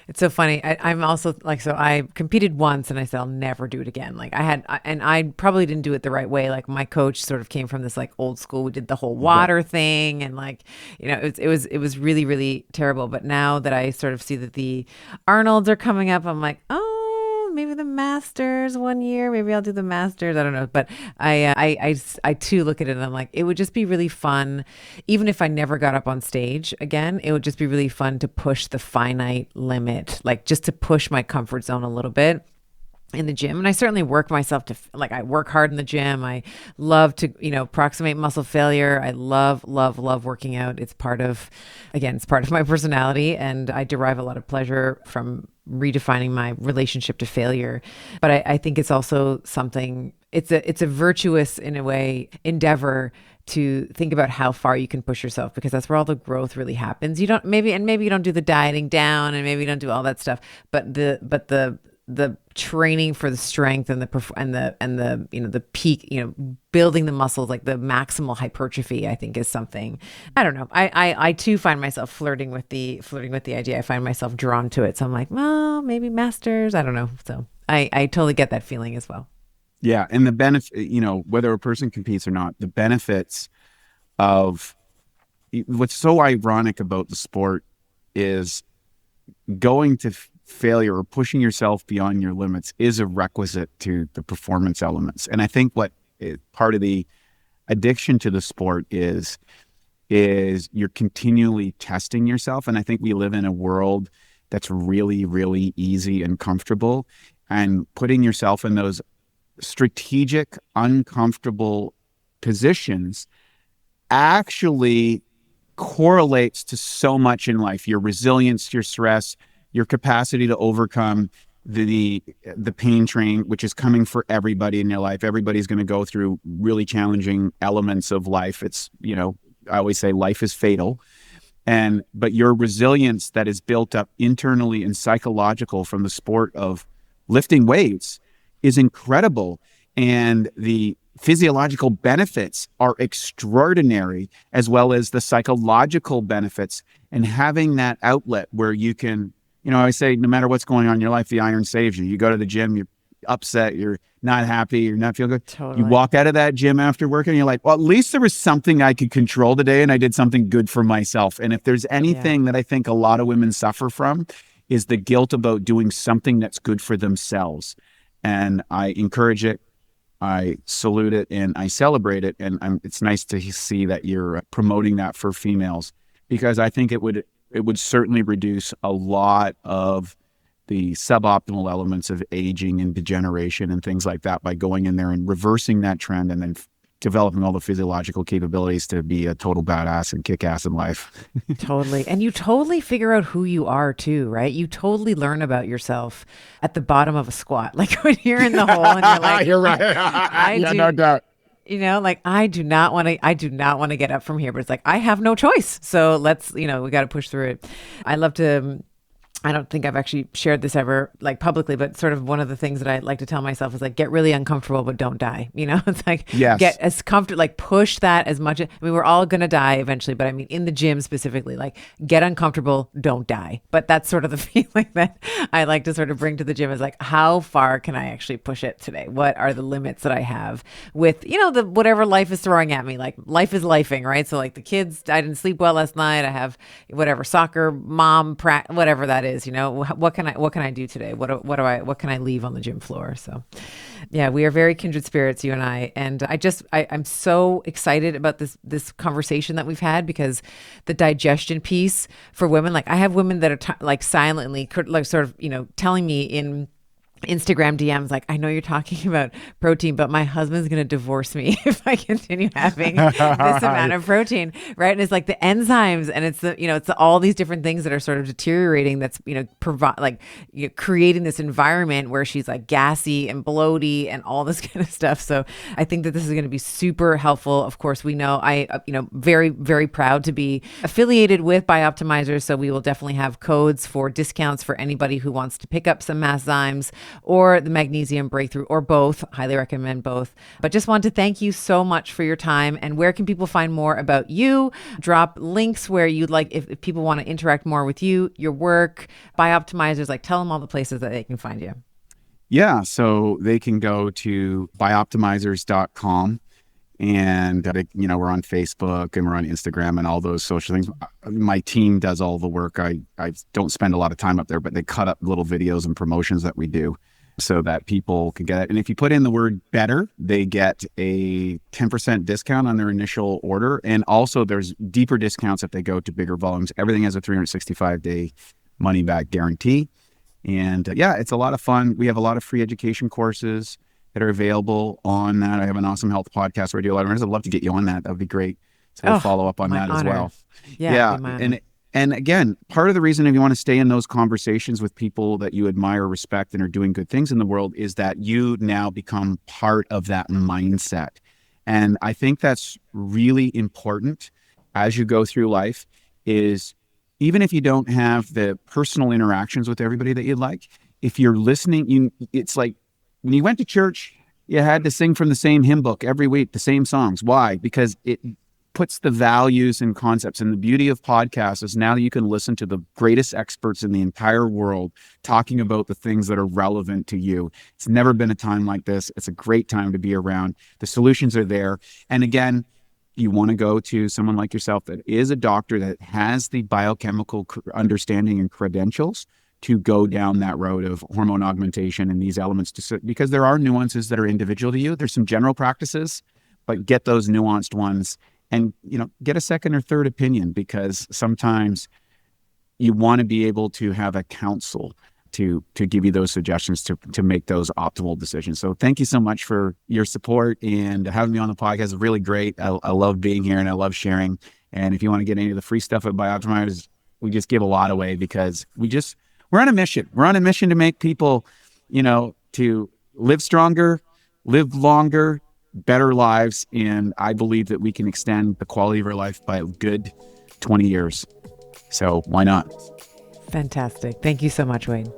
It's so funny. I'm also like, so I competed once and I said, I'll never do it again. Like and I probably didn't do it the right way. Like my coach sort of came from this like old school. We did the whole water thing and like, it was really, really terrible. But now that I sort of see that the Arnolds are coming up, I'm like, oh, maybe the Masters one year. Maybe I'll do the Masters. I don't know. But I too look at it and I'm like, it would just be really fun. Even if I never got up on stage again, it would just be really fun to push the finite limit, like just to push my comfort zone a little bit in the gym. And I certainly work myself to, like, I work hard in the gym. I love to, approximate muscle failure. I love, love, love working out. It's part of my personality, and I derive a lot of pleasure from redefining my relationship to failure. But I think it's also something, it's a virtuous, in a way, endeavor to think about how far you can push yourself, because that's where all the growth really happens. Maybe you don't do the dieting down, and maybe you don't do all that stuff, but the training for the strength and the peak, building the muscles, like the maximal hypertrophy, I think is something, I don't know. I too find myself flirting with the idea. I find myself drawn to it. So I'm like, well, maybe Masters. I don't know. So I totally get that feeling as well. Yeah. And the benefit, whether a person competes or not, the benefits of what's so ironic about the sport is going to failure or pushing yourself beyond your limits is a requisite to the performance elements. And I think what part of the addiction to the sport is you're continually testing yourself. And I think we live in a world that's really, really easy and comfortable, and putting yourself in those strategic, uncomfortable positions actually correlates to so much in life. Your resilience, your stress, your capacity to overcome the pain train, which is coming for everybody in your life. Everybody's going to go through really challenging elements of life. It's, I always say life is fatal. But your resilience that is built up internally and psychological from the sport of lifting weights is incredible. And the physiological benefits are extraordinary, as well as the psychological benefits. And having that outlet where you can, I always say, no matter what's going on in your life, the iron saves you. You go to the gym, you're upset, you're not happy, you're not feeling good. Totally. You walk out of that gym after work and you're like, well, at least there was something I could control today, and I did something good for myself. And if there's anything that I think a lot of women suffer from, is the guilt about doing something that's good for themselves. And I encourage it, I salute it, and I celebrate it. And it's nice to see that you're promoting that for females, because I think it would certainly reduce a lot of the suboptimal elements of aging and degeneration and things like that by going in there and reversing that trend, and then developing all the physiological capabilities to be a total badass and kick ass in life. Totally. And you totally figure out who you are too, right? You totally learn about yourself at the bottom of a squat. Like when you're in the hole and you're like, you're right. No doubt. Like I do not want to get up from here, but it's like, I have no choice. So let's, we got to push through it. I love to, I don't think I've actually shared this ever like publicly, but sort of one of the things that I like to tell myself is like, get really uncomfortable, but don't die. It's like, yes. Get as comfortable, like push that as much. I mean, we're all going to die eventually, but I mean, in the gym specifically, like get uncomfortable, don't die. But that's sort of the feeling that I like to sort of bring to the gym, is like, how far can I actually push it today? What are the limits that I have with, the whatever life is throwing at me? Like life is lifing, right? So like the kids, I didn't sleep well last night. I have whatever soccer, mom, whatever that is. What can I do today? What can I leave on the gym floor? So yeah, we are very kindred spirits, you and I. And I'm so excited about this conversation that we've had, because the digestion piece for women, like I have women that are like silently, like sort of, telling me in Instagram DMs, like, I know you're talking about protein, but my husband's going to divorce me if I continue having this amount of protein, right? And it's like the enzymes, and it's it's all these different things that are sort of deteriorating. That's creating this environment where she's like gassy and bloaty and all this kind of stuff. So I think that this is going to be super helpful. Of course, we know very, very proud to be affiliated with Bioptimizers. So we will definitely have codes for discounts for anybody who wants to pick up some Masszymes or the Magnesium Breakthrough, or both. Highly recommend both. But just want to thank you so much for your time. And where can people find more about you? Drop links where you'd like, if people want to interact more with you, your work, Bioptimizers, like tell them all the places that they can find you. Yeah, so they can go to bioptimizers.com. And, we're on Facebook and we're on Instagram and all those social things. My team does all the work. I don't spend a lot of time up there, but they cut up little videos and promotions that we do so that people can get it. And if you put in the word better, they get a 10% discount on their initial order. And also there's deeper discounts if they go to bigger volumes. Everything has a 365-day money-back guarantee. And it's a lot of fun. We have a lot of free education courses that are available on that. I have an awesome health podcast where I do a lot of I'd love to get you on that. That would be great. So we'll follow up on that as well. Yeah. And again, part of the reason if you want to stay in those conversations with people that you admire, respect, and are doing good things in the world is that you now become part of that mindset. And I think that's really important as you go through life is even if you don't have the personal interactions with everybody that you'd like, if you're listening, it's like, when you went to church, you had to sing from the same hymn book every week, the same songs. Why? Because it puts the values and concepts. And the beauty of podcasts is now you can listen to the greatest experts in the entire world talking about the things that are relevant to you. It's never been a time like this. It's a great time to be around. The solutions are there. And again, you want to go to someone like yourself that is a doctor that has the biochemical understanding and credentials to go down that road of hormone augmentation and these elements because there are nuances that are individual to you. There's some general practices, but get those nuanced ones and, get a second or third opinion because sometimes you want to be able to have a counsel to give you those suggestions to make those optimal decisions. So thank you so much for your support and having me on the podcast. It's really great. I love being here and I love sharing. And if you want to get any of the free stuff at Biooptimizers, we just give a lot away because we're on a mission. We're on a mission to make people, to live stronger, live longer, better lives. And I believe that we can extend the quality of our life by a good 20 years. So why not? Fantastic. Thank you so much, Wade.